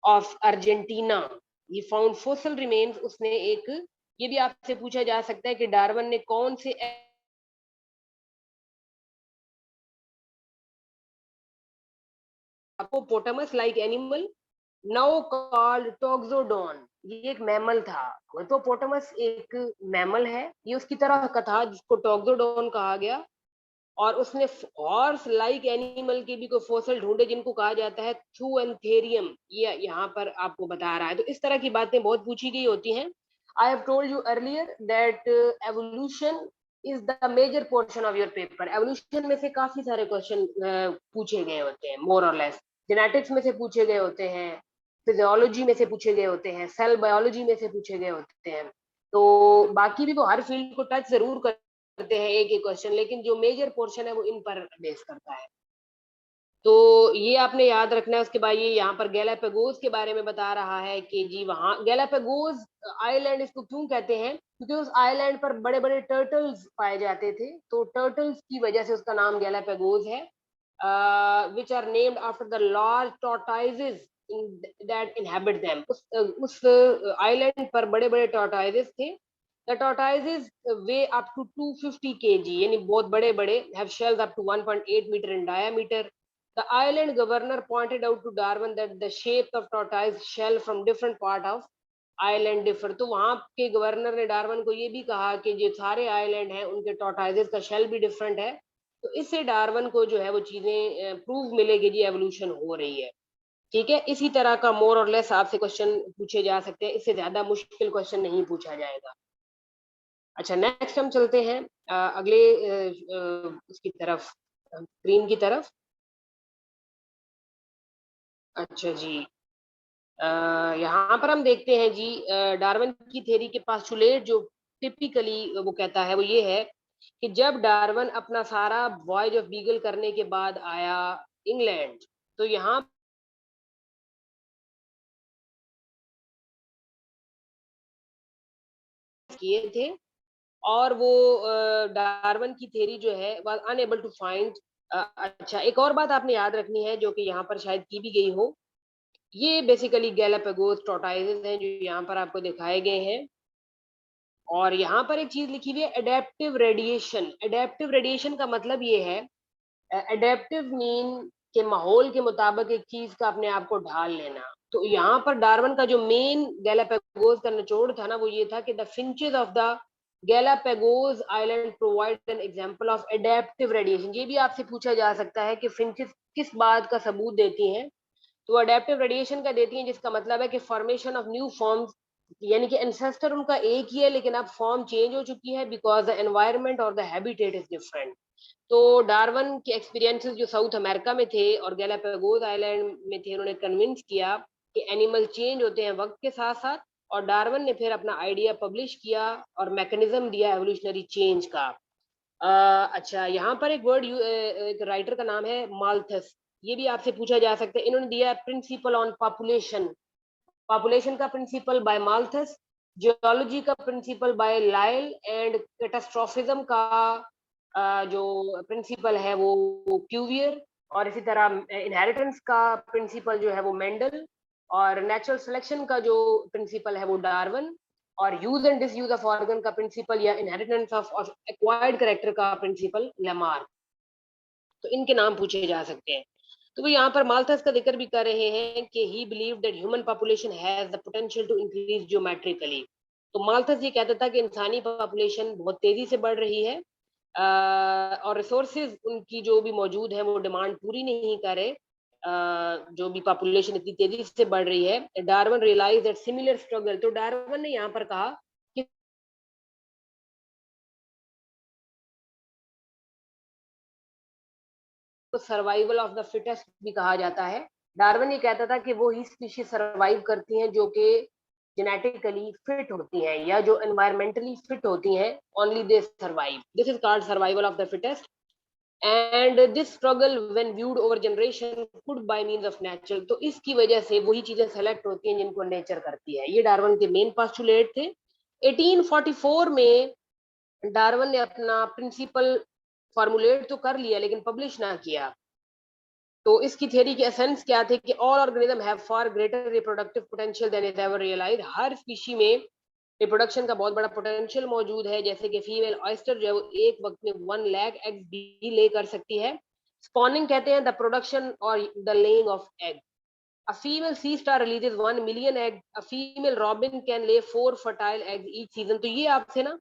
of Argentina, ये फाउंड फोसल रिमेन्स। उसने एक, ये भी आपसे पूछा जा सकता है कि डार्विन ने कौन से hippopotamus like animal now called Toxodon, ये एक मैमल था। हिप्पोपोटामस एक मैमल है, ये उसकी तरह का था जिसको टोक्सोडोन कहा गया। और उसने हॉर्स लाइक एनिमल के भी कोई फोसिल ढूंढे जिनको कहा जाता है थूएंथेरियम, ये यहाँ पर आपको बता रहा है। तो इस तरह की बातें बहुत पूछी गई होती हैं। I have told you earlier that evolution is the major portion of your paper. Evolution में से काफी सारे क्वेश्चन पूछे गए होते हैं, मोर और लेस। जेनेटिक्स में से पूछे गए होते हैं, फिजियोलॉजी में से पूछे गए होते हैं, सेल बायोलॉजी में से पूछे गए होते हैं। तो बाकी भी वो हर फील्ड को टच जरूर करते हैं एक एक क्वेश्चन, लेकिन जो मेजर पोर्शन है वो इन पर बेस करता है। तो ये आपने याद रखना है। उसके बाद ये यहाँ पर गैलापागोस के बारे में बता रहा है कि जी वहाँ गैलापागोस आइलैंड इसको क्यों कहते हैं, क्योंकि उस आइलैंड पर बड़े बड़े टर्टल्स पाए जाते थे, तो टर्टल्स की वजह से उसका नाम गैलापागोस है। Which are named after the large tortoises that inhabit them. उस आइलैंड पर बड़े बड़े टॉर्टाइजेस थे। The tortoises weigh up to 250 kg, यानी बहुत बड़े बड़े, have shells up to 1.8 meter in diameter। The island governor pointed out to Darwin that the shape of tortoise shell from different part of island differ। तो वहां के गवर्नर ने डार्विन को ये भी कहा कि जो सारे आइलैंड हैं उनके टॉर्टाइजेस का शेल भी डिफरेंट है। तो इससे डार्विन को जो है वो चीजें प्रूव मिलेगी जी एवोल्यूशन हो रही है। ठीक है, इसी तरह का मोर और लेस आपसे क्वेश्चन पूछे जा सकते हैं, इससे ज्यादा मुश्किल क्वेश्चन नहीं पूछा जाएगा। अच्छा, नेक्स्ट हम चलते हैं अगले उसकी तरफ, स्क्रीन की तरफ। अच्छा जी, यहाँ पर हम देखते हैं जी डार्विन की थ्योरी के पास्टुलेट जो टिपिकली वो कहता है वो ये है कि जब डार्विन अपना सारा वॉयज ऑफ बीगल करने के बाद आया इंग्लैंड, तो यहाँ किए थे, और वो डार्विन की थ्योरी जो है वाज अनएबल टू फाइंड। अच्छा, एक और बात आपने याद रखनी है जो कि यहाँ पर शायद की भी गई हो, ये बेसिकली गैलापागोस टॉर्टाइजेस हैं जो यहाँ पर आपको दिखाए गए हैं। और यहाँ पर एक चीज लिखी हुई है एडेप्टिव रेडिएशन। एडेप्टिव रेडिएशन का मतलब ये है, एडेप्टिव मीन के माहौल के मुताबिक एक चीज का अपने आप को ढाल लेना। तो यहाँ पर डार्विन का जो मेन गैलापागोस का निचोड़ था ना, वो ये था कि the finches of the Galapagos island provide an example of adaptive radiation. ये भी आपसे पूछा जा सकता है कि फिंचेस किस बात का सबूत देती हैं, तो अडेप्टिव रेडिएशन का देती हैं, जिसका मतलब है कि फॉर्मेशन ऑफ न्यू फॉर्म्स, यानी कि एंसेस्टर उनका एक ही है लेकिन अब फॉर्म चेंज हो चुकी है बिकॉज द एनवायरनमेंट और द हैबिटेट इज डिफरेंट। तो डार्विन के एक्सपीरियंसेस जो साउथ अमेरिका में थे और गैलापागोस आइलैंड में थे, उन्होंने कन्विंस किया कि एनिमल चेंज होते हैं वक्त के साथ साथ, और डार्विन ने फिर अपना आइडिया पब्लिश किया और मैकेनिज्म दिया एवोल्यूशनरी चेंज का। अच्छा, यहाँ पर एक वर्ड एक राइटर का नाम है माल्थस, ये भी आपसे पूछा जा सकता है। इन्होंने दिया प्रिंसिपल ऑन पॉपुलेशन, पॉपुलेशन का प्रिंसिपल बाय माल्थस, जियोलॉजी का प्रिंसिपल बाय लाइल, एंड कैटास्ट्रोफिज्म का जो प्रिंसिपल है वो क्यूवियर, और इसी तरह इनहेरिटेंस का प्रिंसिपल जो है वो मेंडल, और नेचुरल सिलेक्शन का जो प्रिंसिपल है वो डार्विन, और use and disuse of organ का प्रिंसिपल या इनहेरिटेंस ऑफ एक्वायर्ड कैरेक्टर का प्रिंसिपल लेमार्क। तो इनके नाम पूछे जा सकते हैं। तो वो यहाँ पर माल्थस का जिक्र भी कर रहे हैं कि he believed that human population has the potential to increase geometrically. तो माल्थस ये कहता था कि इंसानी पॉपुलेशन बहुत तेजी से बढ़ रही है और रिसोर्सेज उनकी जो भी मौजूद है वो डिमांड पूरी नहीं कर रहे, जो भी पॉपुलेशन इतनी तेजी से बढ़ रही है। Darwin realize that similar struggle, तो डार्विन ने यहाँ पर कहा कि तो सर्वाइवल ऑफ द फिटेस्ट भी कहा जाता है। डार्विन ये कहता था कि वो ही स्पीशीज सर्वाइव करती हैं जो कि जेनेटिकली फिट होती हैं या जो एनवायरमेंटली फिट होती हैं, only they survive, this is called survival of the fittest, and this struggle when viewed over generation could by means of nature. तो इसकी वजह से वही चीजें सेलेक्ट होती हैं जिनको नेचर करती है। ये डार्विन के मेन पोस्टुलेट थे। 1844 में डार्विन ने अपना प्रिंसिपल फॉर्मुलेट तो कर लिया लेकिन पब्लिश ना किया। तो इसकी थ्योरी के एसेंस क्या थे कि all organism have far greater reproductive potential than is ever realised. हर स्पीशी में रिप्रोडक्शन का बहुत बड़ा पोटेंशियल मौजूद है, जैसे कि फीमेल ऑयस्टर जो है वो एक वक्त में 1 लाख एग्स भी ले कर सकती है। स्पॉनिंग कहते हैं द प्रोडक्शन और the laying of egg. A female sea star releases 1 million eggs. A female robin can lay 4 fertile eggs each season. तो ये आपसे ना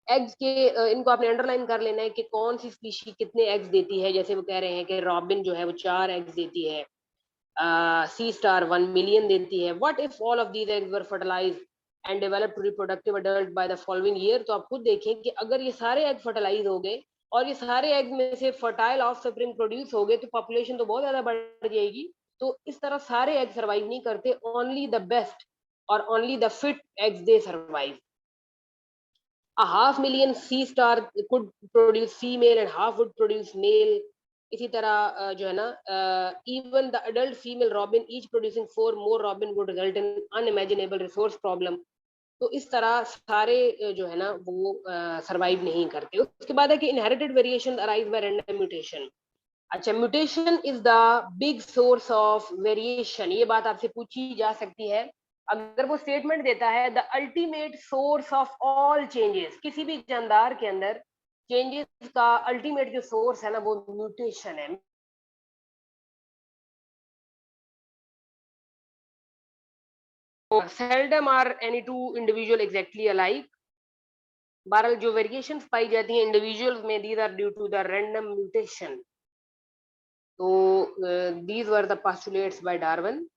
एग्स के इनको आपने अंडरलाइन कर लेना है कि कौन सी स्पीशी कितने एग्स देती है। जैसे वो कह रहे हैं कि रॉबिन जो है वो 4 एग्स देती है, सी स्टार 1 मिलियन देती है। What if all of these eggs were fertilised and developed to reproductive adult by the following year. तो आप खुद देखें कि अगर ये सारे एग फर्टिलाइज हो गए और ये सारे एग में से फर्टाइल ऑफस्प्रिंग प्रोड्यूस हो गए तो पॉपुलेशन तो बहुत ज्यादा बढ़ जाएगी। तो इस तरह सारे एग सर्वाइव नहीं करते, ओनली द बेस्ट और only the fit eggs they survive. A 500,000 sea star could produce female and half would produce male. इसी तरह जो है ना even the adult female robin each producing 4 more robin would result in unimaginable resource problem. तो इस तरह सारे जो है ना वो सर्वाइव नहीं करते। उसके बाद है कि inherited variation arise by random mutation. अच्छा, mutation is the big source of variation, ये बात आपसे पूछी जा सकती है। अगर वो स्टेटमेंट देता है the ultimate source of all changes, किसी भी जानदार के अंदर चेंजेस का अल्टीमेट जो सोर्स है ना वो म्यूटेशन है। Seldom are any two individual exactly alike. बहरहाल जो वेरिएशंस पाई जाती हैं इंडिविजुअल्स में, these are due to the random mutation. तो these were the postulates by Darwin.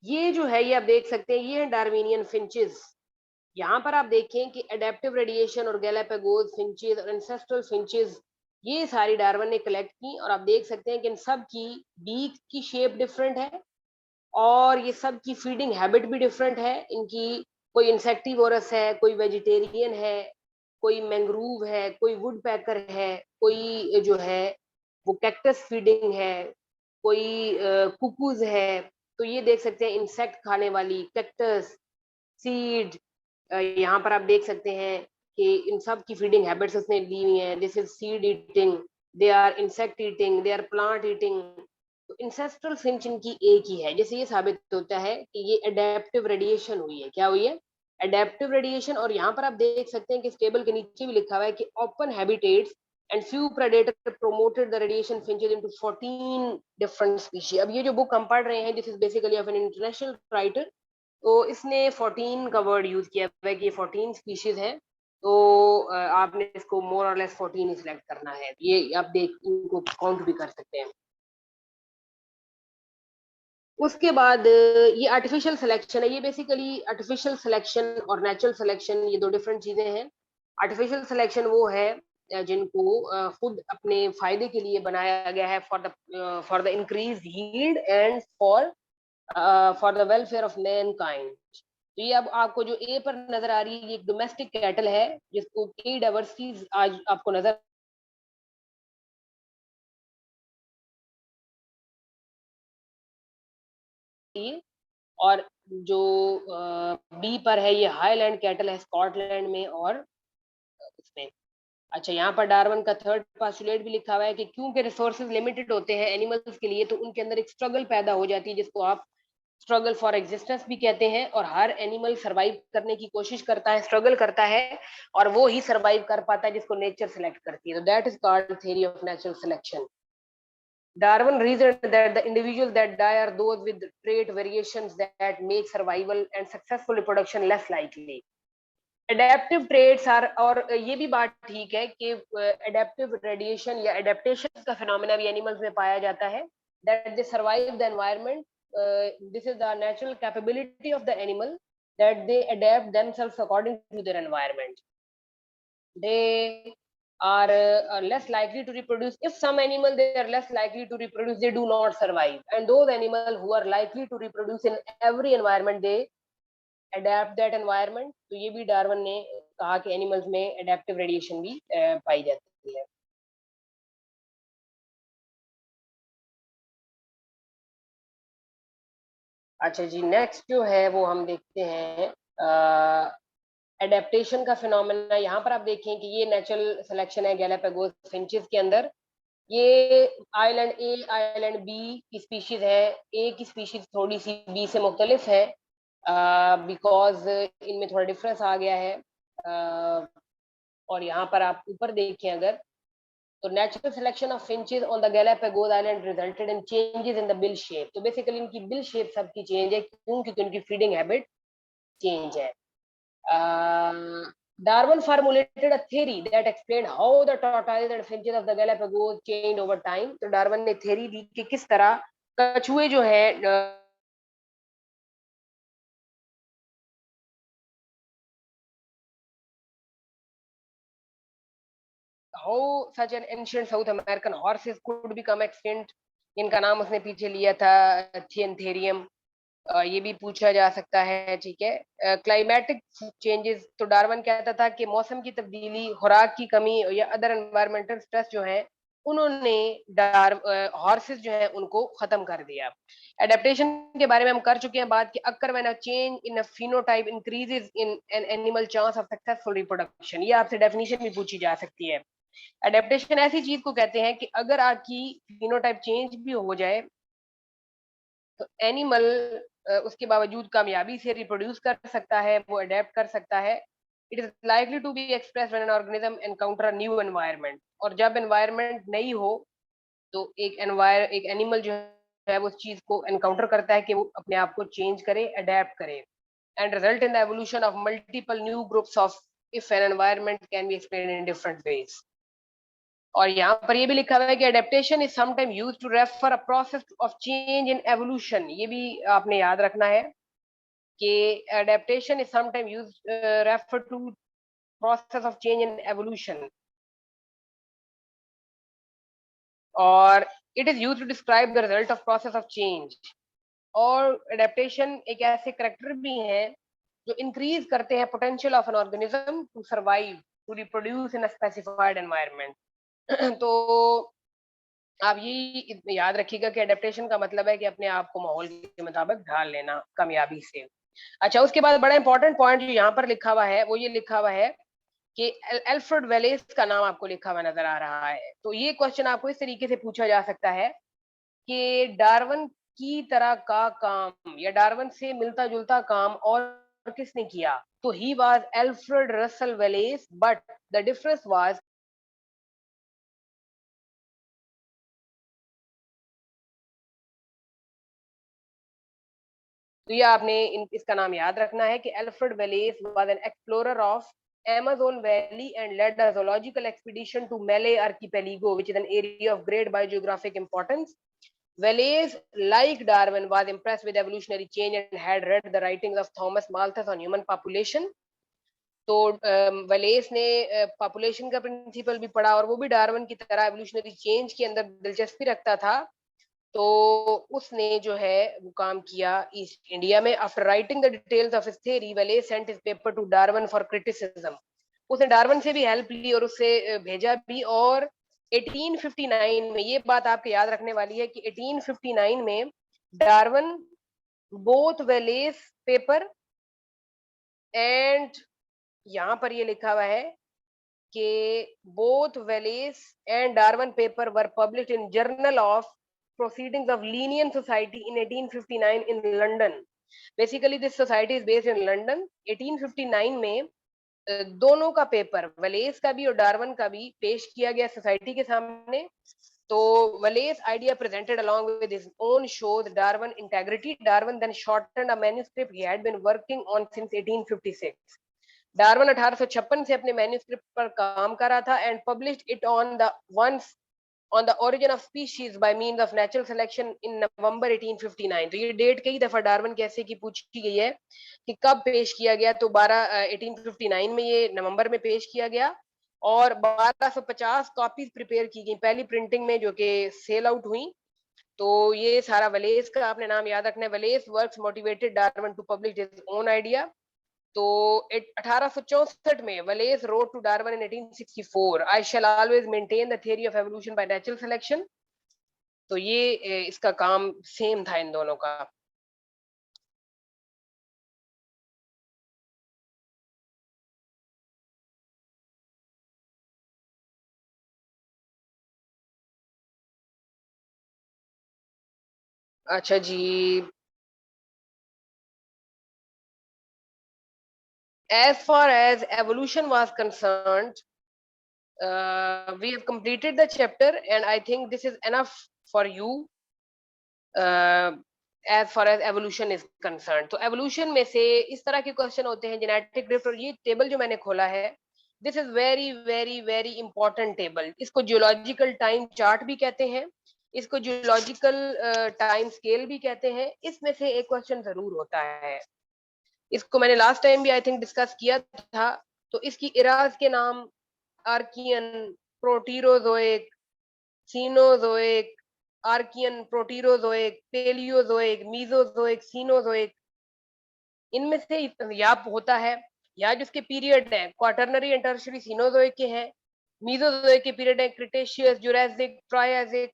ये जो है ये आप देख सकते हैं, ये है डार्विनियन फिंचेस। यहाँ पर आप देखें कि एडेप्टिव रेडिएशन और गैलापागोस फिंचेस और एंसेस्ट्रल फिंचेस ये सारी डार्विन ने कलेक्ट की, और आप देख सकते हैं कि इन सब की बीक की शेप डिफरेंट है और ये सब की फीडिंग हैबिट भी डिफरेंट है। इनकी कोई इंसेक्टिवोरस है, कोई वेजिटेरियन है, कोई मैंग्रूव है, कोई वुड पैकर है, कोई जो है वो कैक्टस फीडिंग है, कोई कुकूज है। तो ये देख सकते हैं इंसेक्ट खाने वाली कैक्टस, सीड, यहाँ पर आप देख सकते हैं कि इन सब की फीडिंग हैबिट्स उसने ली हुई हैं। This is seed eating, they are insect eating, they are plant eating. तो इंसेस्ट्रल फिंच इनकी एक ही है, जैसे ये साबित होता है कि ये एडेप्टिव रेडिएशन हुई है। क्या हुई है? एडेप्टिव रेडिएशन, और यहाँ पर आप देख सकते हैं कि इस टेबल के नीचे भी लिखा हुआ है कि open habitats and few predator promoted the radiation finches into 14 different species. अब ये जो बुक हम पढ़ रहे हैं, this is basically of an international writer, तो इसने 14 का वर्ड यूज किया है कि ये 14 स्पीशीज हैं, तो आपने इसको मोर और लेस 14 ही सिलेक्ट करना है। ये आप देख इनको काउंट भी कर सकते हैं। उसके बाद ये आर्टिफिशियल सिलेक्शन है। ये बेसिकली आर्टिफिशियल सिलेक्शन और नेचुरल सिलेक्शन ये दो डिफरेंट चीजें हैं। आर्टिफिशियल सिलेक्शन वो है जिनको खुद अपने फायदे के लिए बनाया गया है for the increase yield and for the welfare of Mankind. तो ये अब आपको जो ए पर नजर आ रही है, ये एक डोमेस्टिक कैटल है जिसको कई डाइवर्सिटीज आज आपको नजर और जो बी पर है ये हाईलैंड कैटल है स्कॉटलैंड में और इसमें। अच्छा, यहाँ पर डार्विन का थर्ड पोस्टुलेट भी लिखा हुआ है कि क्योंकि रिसोर्सेज लिमिटेड होते हैं एनिमल्स के लिए, तो उनके अंदर एक स्ट्रगल पैदा हो जाती है जिसको आप स्ट्रगल फॉर एग्जिस्टेंस भी कहते हैं, और हर एनिमल सरवाइव करने की कोशिश करता है, स्ट्रगल करता है, और वो ही सरवाइव कर पाता है जिसको नेचर सेलेक्ट करती है। तो that is called theory of natural selection. Darwin reasoned that the individuals that die are those with trait variations that make survival and successful reproduction less likely. Adaptive traits are, और ये भी बात ठीक है कि adaptive radiation या adaptation का phenomena भी animals में पाया जाता है, that they survive the environment. This is the natural capability of the animal that they adapt themselves according to their environment. They are less likely to reproduce. If some animal they are less likely to reproduce, they do not survive, and those animals who are likely to reproduce in every environment, they adapt that environment. तो ये भी डार्विन ने कहा कि एनिमल्स में एडेप्टिव रेडिएशन भी पाई जाती है। अच्छा जी, नेक्स्ट जो है वो हम देखते हैं एडेप्टेशन का फिनोमेना। यहाँ पर आप देखें कि ये नेचुरल सिलेक्शन है गैलापागोस फिंचेस के अंदर। ये आइलैंड ए आइलैंड बी की स्पीशीज है। ए की स्पीशीज थोड़ी सी बी से मुख्तलिफ है बिकॉज इनमें थोड़ा डिफरेंस आ गया है। और यहाँ पर आप ऊपर देखें अगर, तो natural selection of finches on the Galapagos island resulted in changes in the bill shape. तो बेसिकली इनकी बिल शेप सबकी चेंज है क्योंकि उनकी फीडिंग हैबिट चेंज है। Darwin formulated a theory that explained how the tortoises and finches of the Galapagos changed over time. तो डार्विन ने थ्योरी दी कि किस तरह कछुए जो है how such an ancient South American horses could become extinct. इनका नाम उसने पीछे लिया था थियनथेरियम। ये भी पूछा जा सकता है, ठीक है। क्लाइमेटिक चेंजेस, तो डार्विन कहता था कि मौसम की तब्दीली, खुराक की कमी या अदर एनवायरमेंटल स्ट्रेस जो है उन्होंने हॉर्सेस जो है उनको खत्म कर दिया। एडेप्टेशन के बारे में हम कर चुके हैं बात कि occur when a change in a phenotype increases in an animal chance of successful reproduction. ये आपसे डेफिनेशन भी पूछी जा सकती है। एडेप्टेशन ऐसी चीज को कहते हैं कि अगर आपकी फिनोटाइप चेंज भी हो जाए तो एनिमल उसके बावजूद कामयाबी से रिप्रोड्यूस कर सकता है, वो अडेप्ट कर सकता है। It is likely to be express when an organism encounter a new environment. और जब एनवायरनमेंट नहीं हो तो एक एनिमल जो है वो उस चीज को एनकाउंटर करता है कि वो अपने आप को चेंज करे, अडेप्ट करे, and result in the evolution of multiple new groups of if an environment can be explained in different ways. और यहाँ पर ये भी लिखा हुआ है कि adaptation is sometime used to refer a process of change in evolution. ये भी आपने याद रखना है कि adaptation is sometime used refer to process of change in evolution, और it is used to describe the result of process of change. और एडेप्टेशन एक ऐसे करेक्टर भी हैं जो इंक्रीज करते हैं potential of an organism to survive, to reproduce in a specified environment. तो आप ये याद रखिएगा कि एडेप्टेशन का मतलब है कि अपने आप को माहौल के मुताबिक ढाल लेना कामयाबी से। अच्छा, उसके बाद बड़ा इंपॉर्टेंट पॉइंट जो यहाँ पर लिखा हुआ है वो ये लिखा हुआ है कि अल्फ्रेड वेलेस का नाम आपको लिखा हुआ नजर आ रहा है। तो ये क्वेश्चन आपको इस तरीके से पूछा जा सकता है कि डार्विन की तरह का काम या डार्विन से मिलता जुलता काम और किसने किया? तो he was Alfred Russell Wallace, but the difference was तो ये आपने इसका नाम याद रखना है कि Alfred Wallace was an explorer of Amazon Valley and led a zoological expedition to Malay Archipelago, which is an area of great biogeographic importance. Wallace, like Darwin, was impressed with evolutionary change and had read the writings of Thomas Malthus on human population. तो वलेस ने पॉपुलेशन का प्रिंसिपल भी पढ़ा और वो भी डार्विन की तरह एवोल्यूशनरी चेंज के अंदर दिलचस्पी रखता था। तो उसने जो है वो काम किया ईस्ट इंडिया में। After writing the details of his theory, Wallace sent his paper to Darwin for criticism. उसने डार्विन से भी हेल्प ली और उससे भेजा भी। और 1859 में, ये बात आपके याद रखने वाली है कि 1859 में Darwin both Wallace paper and, यहाँ पर ये लिखा हुआ है कि both Wallace and Darwin paper were published in journal of proceedings of Linnean Society in 1859 in London. Basically this society is based in London. 1859 में दोनों का पेपर, वलेस का भी और डार्विन का भी, पेश किया गया सोसाइटी के सामने। तो वलेस idea presented along with his own shows Darwin integrity. Darwin then shortened a manuscript he had been working on since 1856. Darwin 1856 से अपने मैन्युस्क्रिप्ट पर काम कर रहा था and published it on the origin of species by means of natural selection in November 1859. तो ये डेट कई दफा डार्विन कैसे की पूछी गई है कि कब पेश किया गया, तो 1859 में ये नवंबर में पेश किया गया और 1250 कॉपीज प्रिपेयर की गई पहली प्रिंटिंग में, जो कि सेल आउट हुई। तो ये सारा वलेस का आपने नाम याद रखना है। Wallace works motivated Darwin to publish his own idea. तो 1864 में वलेस wrote to Darwin in 1864, I shall always maintain the theory of evolution by natural selection. तो ये इसका काम सेम था इन दोनों का। अच्छा जी, as far as evolution was concerned, we have completed the chapter and I think this is enough for you as far as evolution is concerned. तो evolution में से इस तरह के क्वेश्चन होते हैं जेनेटिक ड्रिफ्ट। और ये टेबल जो मैंने खोला है, this is very very very important table. इसको जियोलॉजिकल टाइम चार्ट भी कहते हैं, इसको जियोलॉजिकल टाइम स्केल भी कहते हैं। इसमें से एक क्वेश्चन जरूर होता है, इसको मैंने लास्ट टाइम भी आई थिंक डिस्कस किया था। तो इसकी इराज के नाम Archean, Proterozoic, Cenozoic, Archean, Proterozoic, Paleozoic, Mesozoic, Cenozoic, इनमें से या होता है, या जिसके पीरियड है क्वाटरनरी एंड टर्शियरी सीनोजोइक के हैं। मीजोजोइक के पीरियड है क्रिटेशियस, जुरासिक, ट्रायसिक।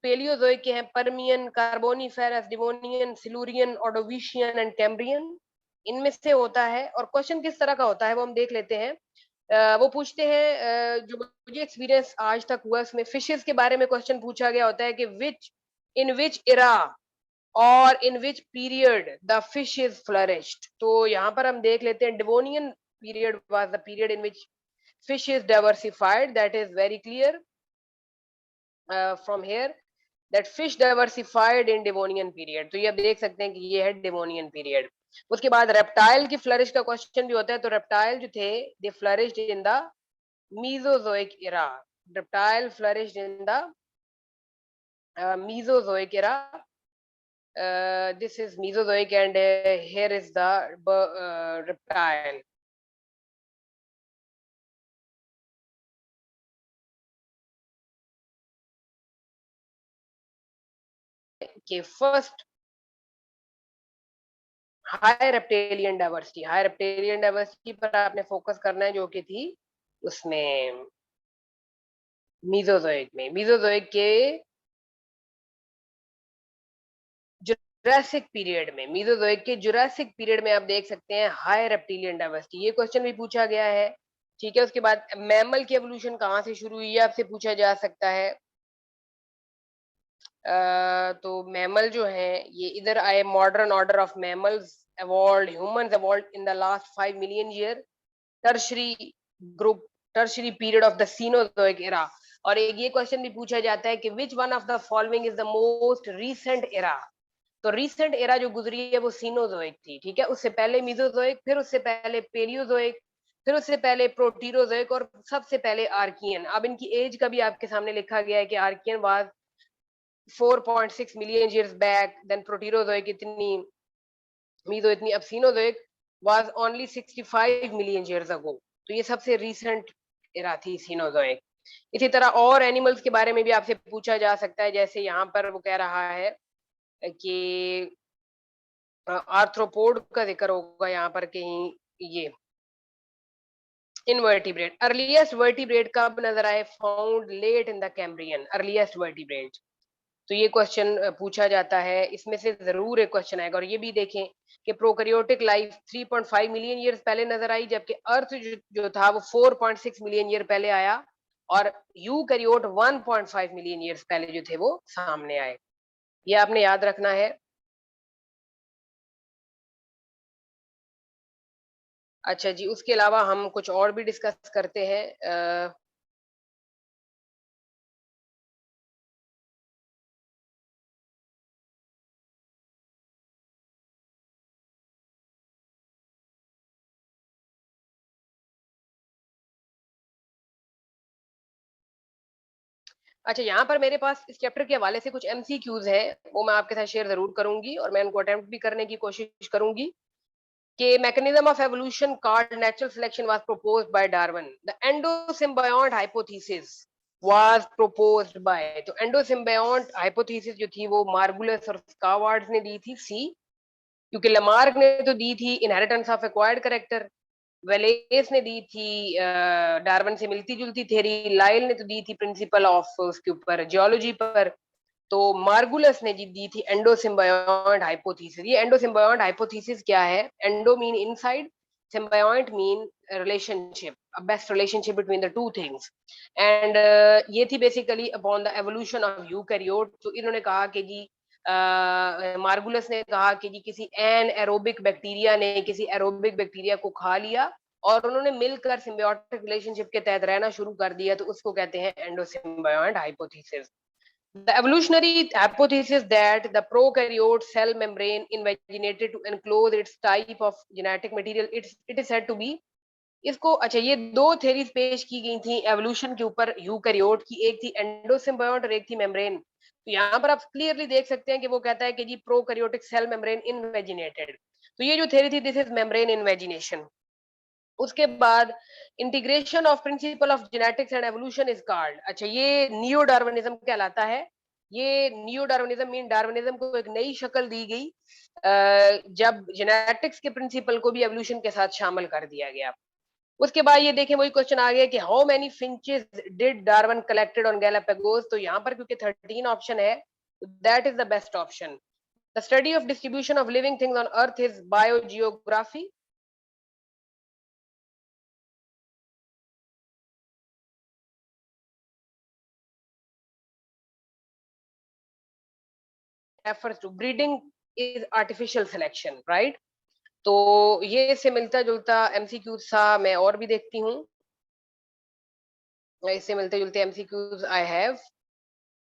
पेलियोजोइक के हैं Permian, Carboniferous, Devonian, Silurian, Ordovician and Cambrian. इनमें से होता है। और क्वेश्चन किस तरह का होता है वो हम देख लेते हैं। वो पूछते हैं, जो मुझे एक्सपीरियंस आज तक हुआ उसमें फिशेस के बारे में क्वेश्चन पूछा गया होता है कि इन विच इरा और in which period the fish is flourished. तो यहाँ पर हम देख लेते हैं Devonian period was the period in which fish is diversified, that is very clear from here that fish diversified in Devonian period. तो ये आप देख सकते हैं कि ये है डिवोनियन पीरियड। उसके बाद रेप्टाइल की फ्लरिश का क्वेश्चन भी होता है। तो रेप्टाइल जो थे they flourished in the Mesozoic era. Reptile flourished in the Mesozoic era. This is Mesozoic and here is the reptile. के first high reptilian diversity, high reptilian diversity पर आपने फोकस करना है, जो कि थी उसमें मीजोजोइक में। मीजोजोइक के जुरासिक पीरियड में, मीजोजोइक के जुरासिक पीरियड में आप देख सकते हैं हाई रेप्टिलियन डाइवर्सिटी। ये क्वेश्चन भी पूछा गया है, ठीक है। उसके बाद मैमल की एवोल्यूशन कहाँ से शुरू हुई है आपसे पूछा जा सकता है। तो मैमल जो है ये इधर आए, modern order of mammals evolved, humans evolved in the last 5 million year, tertiary group, tertiary period of the Cenozoic era. और एक ये क्वेश्चन भी पूछा जाता है कि which one of the following is the most recent era. तो recent era जो गुजरी है वो सीनोजोइक थी, ठीक है, उससे पहले मीजोजोइक, फिर उससे पहले पेलियोजोइक, फिर उससे पहले प्रोटीरोजोइक और सबसे पहले आर्कियन. अब इनकी एज का भी आपके सामने लिखा गया है कि Archaean was 4.6 million years back, then Proterozoic इतनी, मीजो इतनी, अब Cenozoic was only 65 million years ago. तो ये सबसे रीसेंट एरा थी सीनोजोइक. इसी तरह और एनिमल्स के बारे में भी आपसे पूछा जा सकता है, जैसे यहाँ पर वो कह रहा है कि आर्थ्रोपोड का जिक्र होगा यहाँ पर कहीं. ये इनवर्टिब्रेट, अर्लीस्ट वर्टिब्रेट कब नजर आए, found late in the Cambrian, earliest vertebrate. तो ये क्वेश्चन पूछा जाता है, इसमें से जरूर एक क्वेश्चन आएगा. और ये भी देखें कि प्रोकैरियोटिक लाइफ 3.5 मिलियन ईयर्स पहले नजर आई, जबकि अर्थ जो था वो 4.6 मिलियन ईयर पहले आया, और यूकैरियोट 1.5 मिलियन ईयर्स पहले जो थे वो सामने आए. ये आपने याद रखना है. अच्छा जी, उसके अलावा हम कुछ और भी डिस्कस करते हैं. अच्छा, यहाँ पर मेरे पास इस चैप्टर के हवाले से कुछ एमसीक्यूज है, वो मैं आपके साथ शेयर जरूर करूंगी और मैं उनको अटेम्प्ट भी करने की कोशिश करूंगी. कि mechanism of evolution called natural selection was proposed by Darwin. The endosymbiont hypothesis was proposed by, तो endosymbiont hypothesis जो थी वो मार्गुलस और स्कावार्ड्स ने दी थी, सी, क्योंकि लमार्क ने तो दी थी inheritance of acquired character, Wallace ने दी थी डार्विन से मिलती जुलती थ्योरी, लाइल ने तो दी थी प्रिंसिपल ऑफ उसके ऊपर जियोलॉजी पर, तो मार्गुलस ने दी थी एंडोसिम्बायोंट हाइपोथेसिस. ये एंडोसिम्बायोंट हाइपोथेसिस क्या है, endo mean inside, symbiont mean relationship, a best relationship between the two things. And ये थी basically upon the evolution of eukaryote. तो इन्होंने कहा कि जी मार्गुलस ने कहा कि जी किसी एन एरोबिक बैक्टीरिया ने किसी एरोबिक बैक्टीरिया को खा लिया और उन्होंने मिलकर सिम्बायोटिक रिलेशनशिप के तहत रहना शुरू कर दिया, तो उसको कहते हैं एंडोसिम्बायोंट hypothesis. The evolutionary hypothesis that the prokaryote cell membrane invaginated to enclose its type of genetic material, it is said to be. इसको, अच्छा, ये दो थेरीज पेश की गई थी एवोल्यूशन के ऊपर यूकैरियोट की, एक थी एंडोसिम्बायोट और एक थी मेम्ब्रेन. तो यहाँ पर आप क्लियरली देख सकते हैं कि वो कहता है कि जी प्रोकैरियोटिक सेल मेम्ब्रेन इन्वेजिनेटेड. तो ये जो थेरी थी, दिस इज मेम्ब्रेन इन्वेजिनेशन. उसके बाद integration of principle of genetics and evolution is called, अच्छा, ये नियो डार्विनिज्म कहलाता है. ये नियो डार्विनिज्म मीन डार्विनिज्म को एक नई शक्ल दी गई जब जेनेटिक्स के प्रिंसिपल को भी एवोल्यूशन के साथ शामिल कर दिया गया. उसके बाद ये देखें, वही क्वेश्चन आ गया कि how many finches did Darwin collected on Galapagos. तो यहाँ पर क्योंकि 13 ऑप्शन है, that is the best option. The study of distribution of living things on earth is biogeography. refers to breeding is artificial selection, right? तो ये इससे मिलता जुलता एमसीक्यू था, मैं और भी देखती हूँ. इससे मिलते जुलते MCQs I have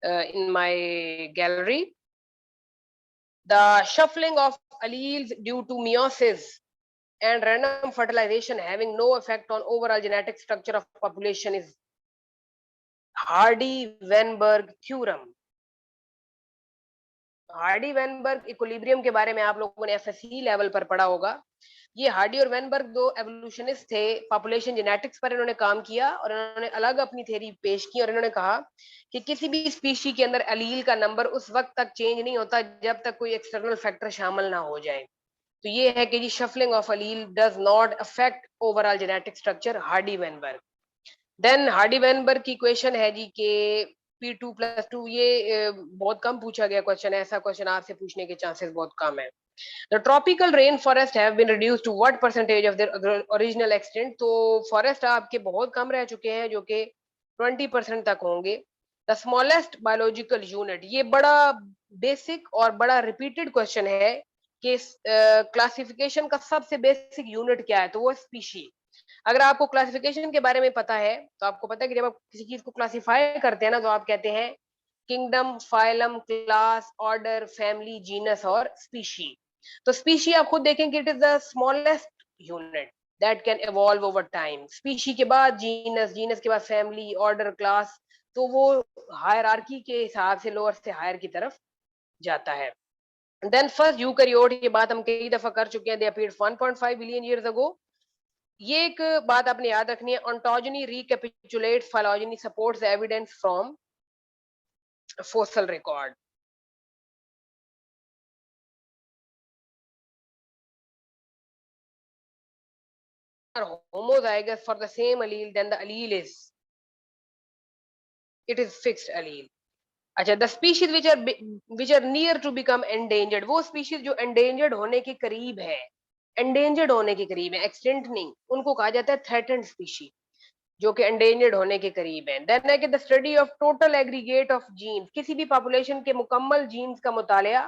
in my gallery. The shuffling of alleles due to meiosis and random fertilization having no effect on overall genetic structure of population is Hardy-Weinberg theorem. Hardy Weinberg equilibrium के बारे में आप लोगों ने एफएससी लेवल पर पढ़ा होगा. ये हार्डी और वेनबर्ग दो एवोल्यूशनिस्ट थे, पॉपुलेशन जेनेटिक्स पर इन्होंने काम किया और इन्होंने अलग अपनी थ्योरी पेश की और इन्होंने कहा कि किसी भी स्पीशी के अंदर एलील का नंबर उस वक्त तक चेंज नहीं होता जब तक कोई एक्सटर्नल फैक्टर शामिल ना हो जाए. तो ये है कि जी shuffling of allele does not affect overall genetic structure, Hardy Weinberg. Then Hardy Weinberg की इक्वेशन है जी के P2+2, ये बहुत कम पूछा गया क्वेश्चन है, ऐसा क्वेश्चन आपसे पूछने के चांसेस बहुत कम है. The tropical rainforest have been reduced to what percentage of their original extent? तो फॉरेस्ट आपके बहुत कम रह चुके हैं जो कि 20% तक होंगे. द स्मॉलेस्ट बायोलॉजिकल यूनिट, ये बड़ा बेसिक और बड़ा रिपीटेड क्वेश्चन है कि क्लासिफिकेशन का सबसे बेसिक यूनिट क्या है, तो वो स्पीशी। अगर आपको क्लासिफिकेशन के बारे में पता है तो आपको पता है कि जब आप किसी चीज को क्लासिफाई करते हैं ना, तो आप कहते हैं kingdom, phylum, class, order, family, genus और स्पीशी। तो स्पीशी आप खुद देखेंगे, it is the smallest unit that can evolve over time. Species के बाद जीनस, जीनस के बाद फैमिली, ऑर्डर, क्लास, तो वो हायरार्की के हिसाब से लोअर से हायर की तरफ जाता है। देन फर्स्ट यूकैरियोट, ये बात हम कई दफा कर चुके हैं, they appeared 1.5 billion years ago. ये एक बात आपने याद रखनी है, ontogeny recapitulates phylogeny supports evidence from fossil record. Are homozygous for the same allele, then the allele is, it is fixed allele. अच्छा, the species which are near to become endangered, वो species जो endangered होने के करीब है, endangered होने के करीब है, extinct नहीं, उनको कहा जाता है threatened species, जो कि endangered होने के करीब है। Then है कि the study of total aggregate of genes, किसी भी population के मुकम्मल genes का मुतालिया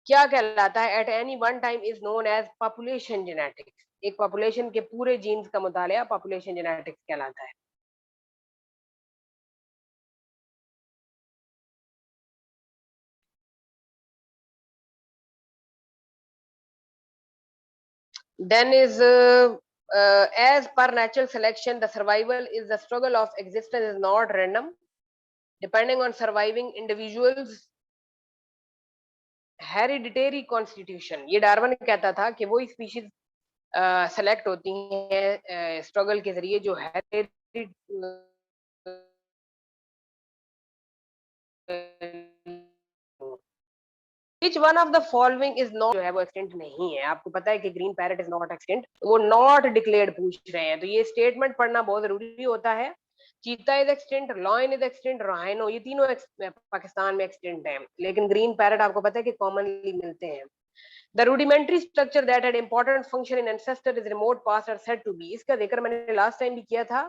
क्या कहलाता है, at any one time is known as population genetics. एक पॉपुलेशन के पूरे जीन्स का मुतालिया पॉपुलेशन जेनेटिक्स कहलाता है। Then is as per natural selection, the survival is the struggle of existence is not random, depending on surviving individuals hereditary constitution। ये डार्विन कहता था कि वो स्पीशीज सेलेक्ट होती हैं स्ट्रगल के जरिए जो heredity Which one of the following is not, जो है वो एक्सटेंट नहीं है। आपको पता है कि green parrot is not extent, वो नॉट डिक्लेयर्ड पूछ रहे हैं, तो ये स्टेटमेंट पढ़ना बहुत जरूरी होता है। चीता is extent, lion is extent, rhino, ये तीनों पाकिस्तान में एक्सटेंट हैं, लेकिन ग्रीन पैरेट आपको पता है कि कॉमनली मिलते हैं। The rudimentary structure that had important function in ancestor is remote past are said to be, इसका जिक्र मैंने लास्ट टाइम भी किया था।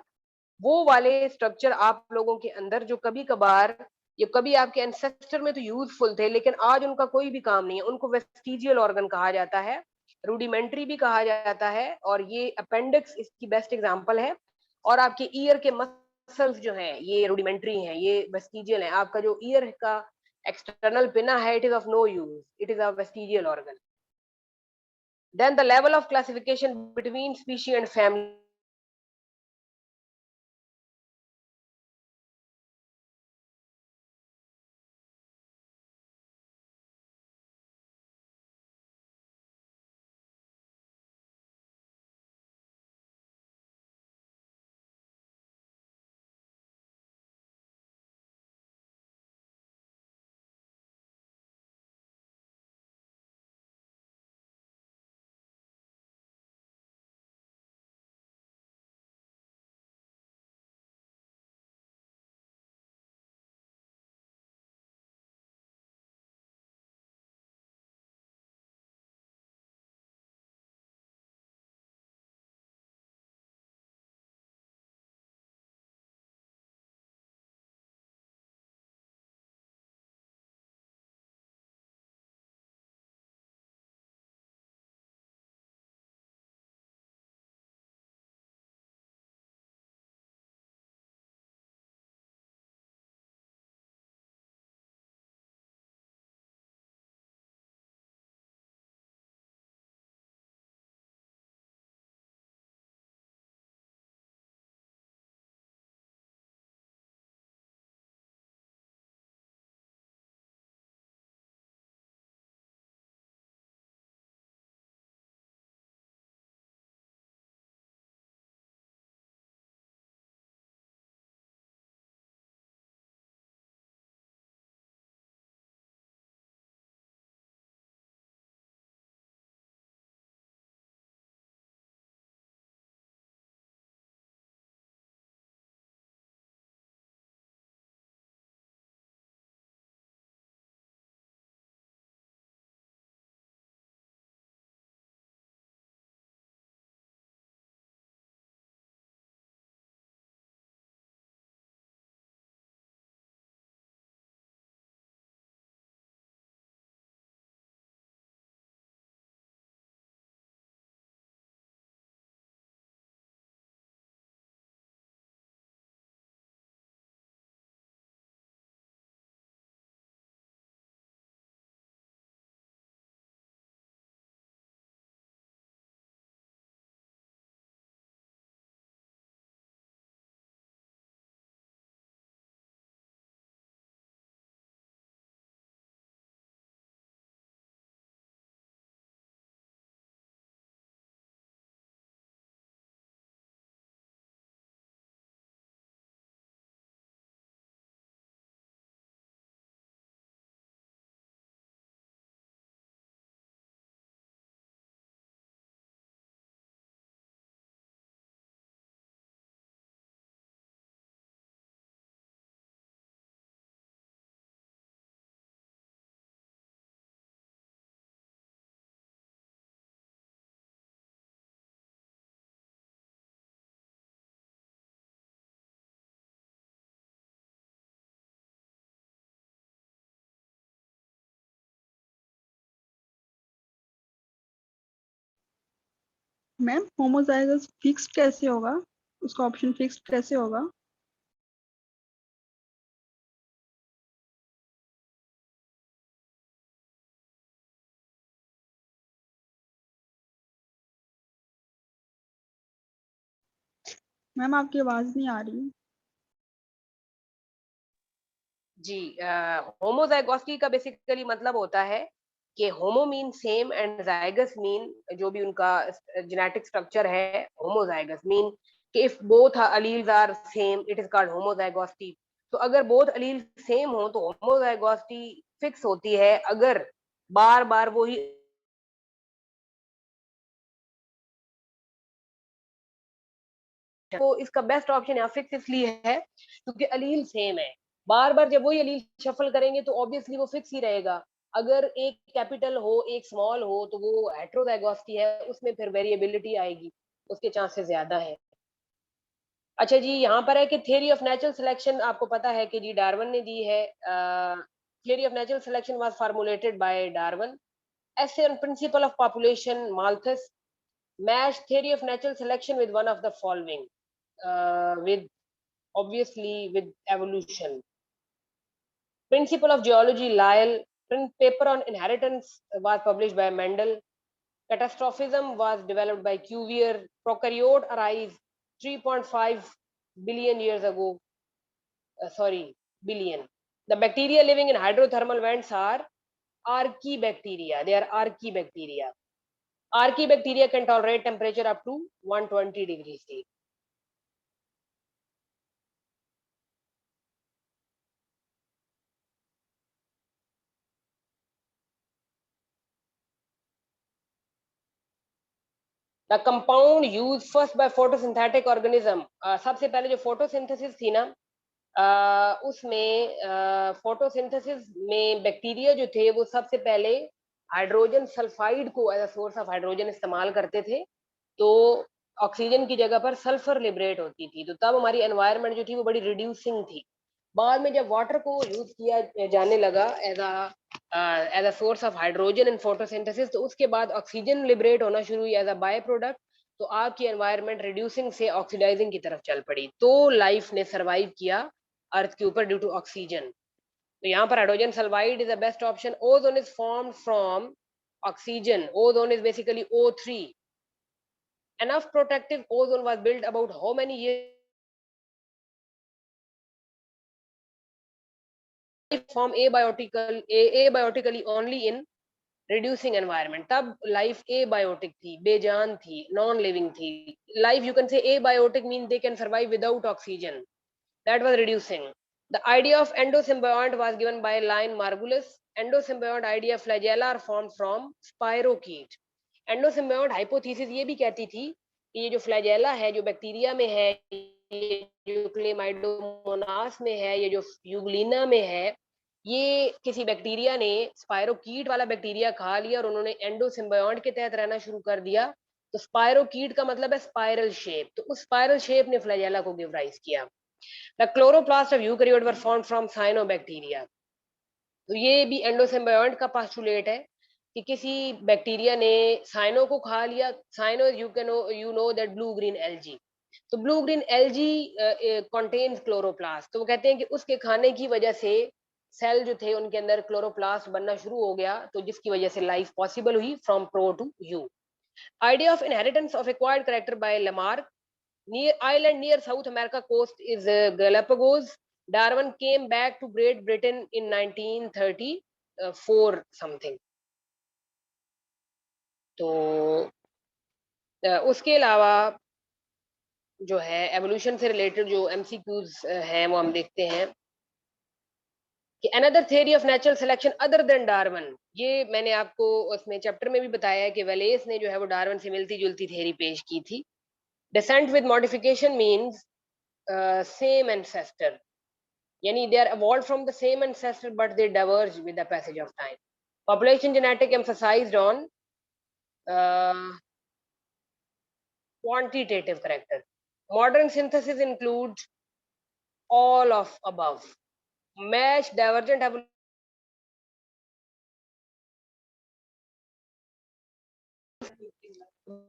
वो वाले स्ट्रक्चर आप लोगों के अंदर जो कभी कभार, ये कभी आपके एंसेस्टर में तो यूजफुल थे लेकिन आज उनका कोई भी काम नहीं है, उनको वेस्टिजियल ऑर्गन कहा जाता है, रूडिमेंट्री भी कहा जाता है, और ये अपेंडिक्स इसकी बेस्ट एग्जांपल है। और आपके ईयर के मसल्स जो हैं ये रूडिमेंट्री हैं, ये वेस्टिजियल है। आपका जो ईयर का एक्सटर्नल पिना है, it is of no use, it is a vestigial organ. Then the level of classification between species and family ma'am homozygous fixed कैसे होगा, उसका ऑप्शन फिक्स्ड कैसे होगा? मैम आपकी आवाज नहीं आ रही। जी, होमोजाइगोसिटी का बेसिकली मतलब होता है कि homo mean same and zygous mean जो भी उनका जेनेटिक स्ट्रक्चर है, होमोजाइगस मीन कि if both alleles are same it is called homozygosity. तो अगर बोथ अलील सेम हो तो होमोजाइगोसिटी फिक्स होती है। अगर बार बार वो ही, तो इसका बेस्ट ऑप्शन यहाँ फिक्स इसलिए है क्योंकि अलील सेम है। बार बार जब वही अलील शफल करेंगे तो ऑब्वियसली वो फिक्स ही रहेगा। अगर एक कैपिटल हो एक स्मॉल हो तो वो हेट्रोजाइगोसिटी है, उसमें फिर वेरिएबिलिटी आएगी, उसके चांसेस ज्यादा है। अच्छा जी, यहाँ पर है कि थ्योरी ऑफ नेचुरल सिलेक्शन आपको पता है कि जी डार्विन ने दी है। Theory of natural selection was formulated by Darwin. essay on principle of population Malthus matched theory of natural selection with one of the following, with obviously with evolution. Principle of geology Lyell. Paper on inheritance was published by Mendel. Catastrophism was developed by Cuvier. Prokaryote arise 3.5 billion years ago. Sorry, billion. The bacteria living in hydrothermal vents are archaebacteria. They are archaebacteria. Archaebacteria can tolerate temperature up to 120 degrees C. The compound used first by photosynthetic organism. सबसे पहले जो photosynthesis थी ना, उसमें फोटोसिंथेसिस में बैक्टीरिया जो थे वो सबसे पहले हाइड्रोजन सल्फाइड को as a source of hydrogen इस्तेमाल करते थे। तो ऑक्सीजन की जगह पर सल्फर लिबरेट होती थी, तो तब हमारी एनवायरनमेंट जो थी वो बड़ी रिड्यूसिंग थी। बाद में जब वाटर को यूज किया जाने लगा as a source of hydrogen in photosynthesis, तो उसके बाद ऑक्सीजन लिबरेट होना शुरू हुई एज अ बाय प्रोडक्ट। तो आपकी एनवायरनमेंट रिड्यूसिंग से ऑक्सीडाइजिंग की तरफ चल पड़ी, तो लाइफ ने सर्वाइव किया अर्थ के ऊपर ड्यू टू ऑक्सीजन। तो यहाँ पर hydrogen sulphide is the best option. Ozone is formed from oxygen. Ozone is basically O3. Enough protective ozone was built about how many years? Form abiotically only in reducing environment. तब life abiotic थी, बेजान थी, non living थी। Life you can say abiotic means they can survive without oxygen. That was reducing. The idea of endosymbiont was given by Lion Margulis. Endosymbiont idea flagella are formed from spirochete. Endosymbiont hypothesis ये भी कहती थी कि ये जो फ्लैजेला है जो बैक्टीरिया में है, ये जो क्लेमाइडोमोनास में है, ये जो यूग्लिना में है, ये किसी बैक्टीरिया ने स्पायरोकीट वाला बैक्टीरिया खा लिया और उन्होंने एंडोसिम्बायोट के तहत रहना शुरू कर दिया। तो स्पायरोकीट का मतलब है स्पाइरल शेप, तो उस स्पाइरल शेप ने फ्लैजेला को गिव राइज किया। The chloroplast of eukaryote were formed from cyanobacteria. तो ये भी एंडोसिम्बायोट का पास्टुलेट है कि किसी बैक्टीरिया ने साइनो को खा लिया। Cyano you know that blue green algae. तो blue green algae contains chloroplast. तो वो कहते हैं कि उसके खाने की वजह से सेल जो थे उनके अंदर क्लोरोप्लास्ट बनना शुरू हो गया, तो जिसकी वजह से लाइफ पॉसिबल हुई from pro to eu. Idea of inheritance of acquired character by Lamarck. Near island near South America coast is Galapagos. Darwin came back to Great Britain in 1934 something. तो उसके अलावा जो है एवोल्यूशन से रिलेटेड जो MCQs हैं वो हम देखते हैं कि another theory of natural selection other than Darwin. ये मैंने आपको उसमें चैप्टर में भी बताया है कि वेलेस ने जो है वो डार्विन से मिलती जुलती थ्योरी पेश की थी। Descent with modification means same ancestor, यानी they are evolved from the same ancestor but they diverge with the passage of time. Population genetic emphasized on quantitative character. Modern synthesis includes all of above. Match divergent evolution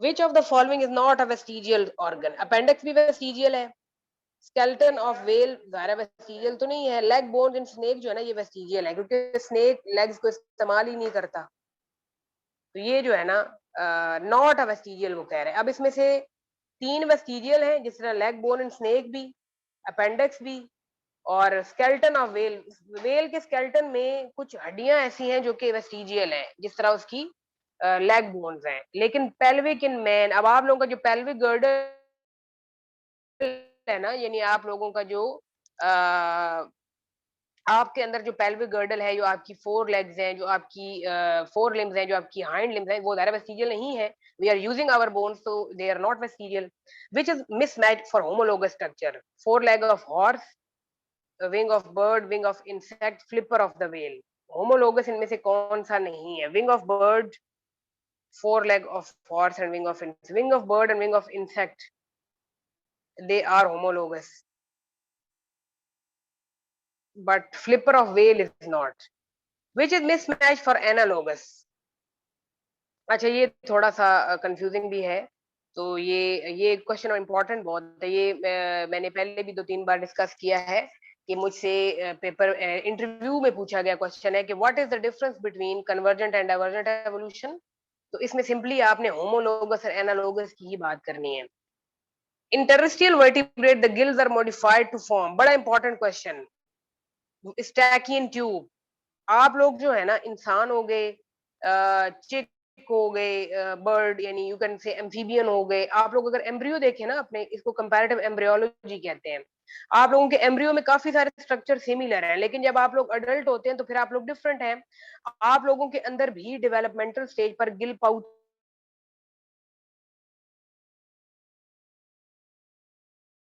which of the following is not a vestigial organ? Appendix भी वेस्टिजियल है, स्केलेटन ऑफ व्हेल ज़ाहिर वेस्टिजियल तो नहीं है, लेग बोन्स इन स्नेक जो है ना ये वेस्टिजियल है क्योंकि स्नेक लेग्स को इस्तेमाल ही नहीं करता, तो ये जो है ना नॉट अ वेस्टिजियल वो कह रहे हैं। अब इसमें से 3 वेस्टिजियल हैं, जिस तरह लेग बोन इन स्नेक भी, अपेंडिक्स भी और स्केलेटन ऑफ व्हेल। व्हेल के स्केलेटन में कुछ हड्डियां ऐसी हैं जो कि वेस्टिजियल हैं, जिस तरह उसकी लेग बोन्स हैं, लेकिन पेल्विक इन मैन, अब आप लोगों का जो पेल्विक गर्डल है ना, यानी आप लोगों का जो आपके अंदर जो पेल्विक गर्डल है, जो आपकी 4 लेग्स हैं, जो आपकी 4 लिम्स हैं, जो आपकी हाइंड लिम्स हैं, वो ज़ाहिर वेस्टिजियल नहीं है। We are using our bones, so they are not vestigial. Which is mismatched for homologous structure? 4 leg of horse, wing of bird, wing of insect, flipper of the whale. Homologous इनमें से कौन सा नहीं है? Wing of bird, 4 leg of horse and wing of insect. Wing of bird and wing of insect, they are homologous. But flipper of whale is not. Which is mismatched for analogous? अच्छा, ये थोड़ा सा कंफ्यूजिंग भी है, तो ये क्वेश्चन इंपॉर्टेंट बहुत है। ये मैंने पहले भी 2-3 बार डिस्कस किया है कि मुझसे पेपर इंटरव्यू में पूछा गया क्वेश्चन है कि what is the difference between convergent and divergent evolution. तो इसमें सिंपली आपने होमोलोगस और एनालोगस की ही बात करनी है। In terrestrial vertebrate the gills are modified to form, बड़ा इंपॉर्टेंट क्वेश्चन, स्टैकियन ट्यूब। आप लोग जो है ना, इंसान हो गए, चिक हो गए, बर्ड यानी यू कैन से एम्फीबियन हो गए, आप लोग अगर एम्ब्रियो देखें ना अपने, इसको कंपैरेटिव एम्ब्रियोलॉजी कहते हैं, आप लोगों के एम्ब्रियो में काफी सारे स्ट्रक्चर सिमिलर हैं, लेकिन जब आप लोग अडल्ट होते हैं तो फिर आप लोग डिफरेंट हैं। आप लोगों के अंदर भी डेवलपमेंटल स्टेज पर गिल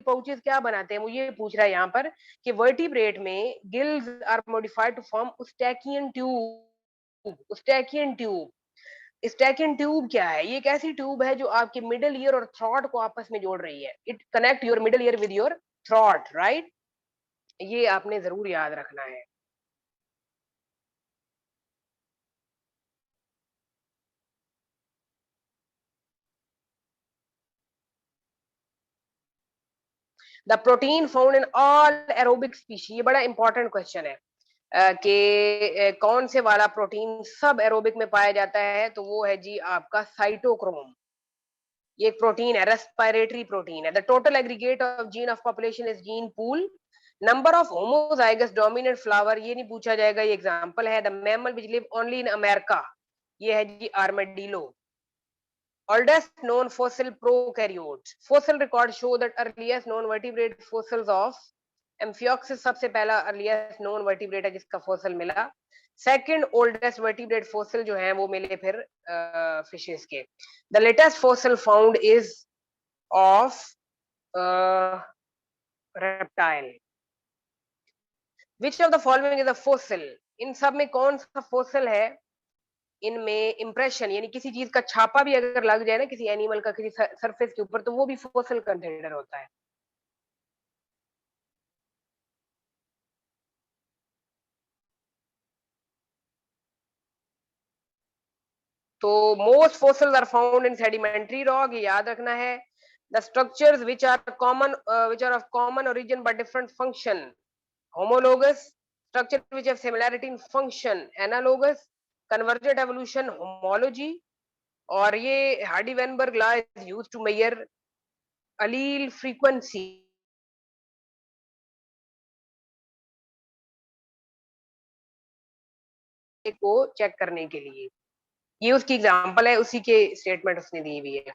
पाउचेस क्या बनाते हैं, वो ये पूछ रहा है यहाँ पर कि वर्टिब्रेट में gills are modified to form Eustachian tube. Eustachian tube, Eustachian tube क्या है? ये एक ऐसी ट्यूब है जो आपके मिडिल ईयर और थ्रॉट को आपस में जोड़ रही है। It connect your middle ear with your throat, right? ये आपने जरूर याद रखना है। The protein found in all aerobic species, ये बड़ा इंपॉर्टेंट क्वेश्चन है कि कौन से वाला प्रोटीन सब एरोबिक में पाया जाता है, तो वो है जी आपका साइटोक्रोम। ये एक प्रोटीन है, रेस्पिरेटरी प्रोटीन है। The total aggregate of gene of population is gene pool. Number of homozygous dominant flower, ये नहीं पूछा जाएगा, ये एग्जांपल है। The mammal which live only in America, ये है जी आर्मेडिलो। Oldest known fossil prokaryotes. Fossil records show that earliest known vertebrate fossils of Amphioxus सबसे पहला earliest known vertebrate है जिसका fossil मिला। Second oldest vertebrate fossil जो है वो मिले फिर fishes के। The latest fossil found is of reptile. Which of the following is a fossil? इन सब में कौन सा fossil है? इनमें इंप्रेशन यानी किसी चीज का छापा भी अगर लग जाए ना किसी एनिमल का किसी सरफेस के ऊपर, तो वो भी फॉसिल कंसिडर होता है। तो most fossils are found in sedimentary rock, ये याद रखना है। The structures which are of common origin but different function, homologous. Structure which have similarity in function, analogous. Convergent evolution, homology. और ये Hardy Weinberg law is used to measure allele frequency को चेक करने के लिए। ये उसकी एग्जांपल है, उसी के स्टेटमेंट उसने दी हुई है।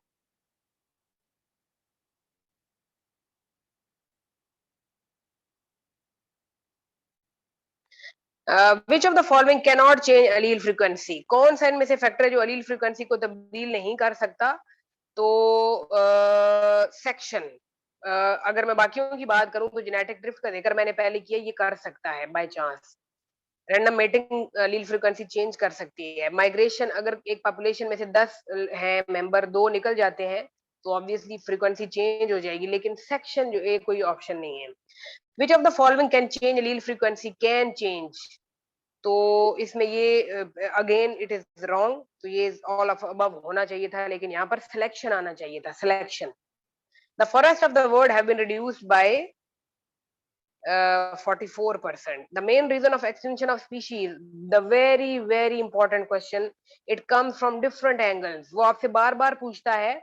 Which of the following can not change allele frequency? कौन सा इनमें से फैक्टर है जो allele frequency को तब्दील नहीं कर सकता? तो सेक्शन अगर मैं बाकियों की बात करूं तो जेनेटिक ड्रिफ्ट का जिक्र मैंने पहले किया, ये कर सकता है by chance. Random mating allele frequency change कर सकती है। माइग्रेशन, अगर एक पॉपुलेशन में से 10 हैं मेंबर, 2 निकल जाते हैं तो ऑब्वियसली फ्रीक्वेंसी चेंज हो जाएगी, लेकिन सेक्शन जो एक कोई ऑप्शन नहीं है। Which of the following can change allele frequency? Can change, तो इसमें ये अगेन इट इज रॉन्ग, तो ये ऑल ऑफ अबव होना चाहिए था, लेकिन यहाँ पर सिलेक्शन आना चाहिए था, selection. The forest of the world have been reduced by 44%. The main reason of extinction of species, the very important question, it comes from different angles. वो आपसे बार बार पूछता है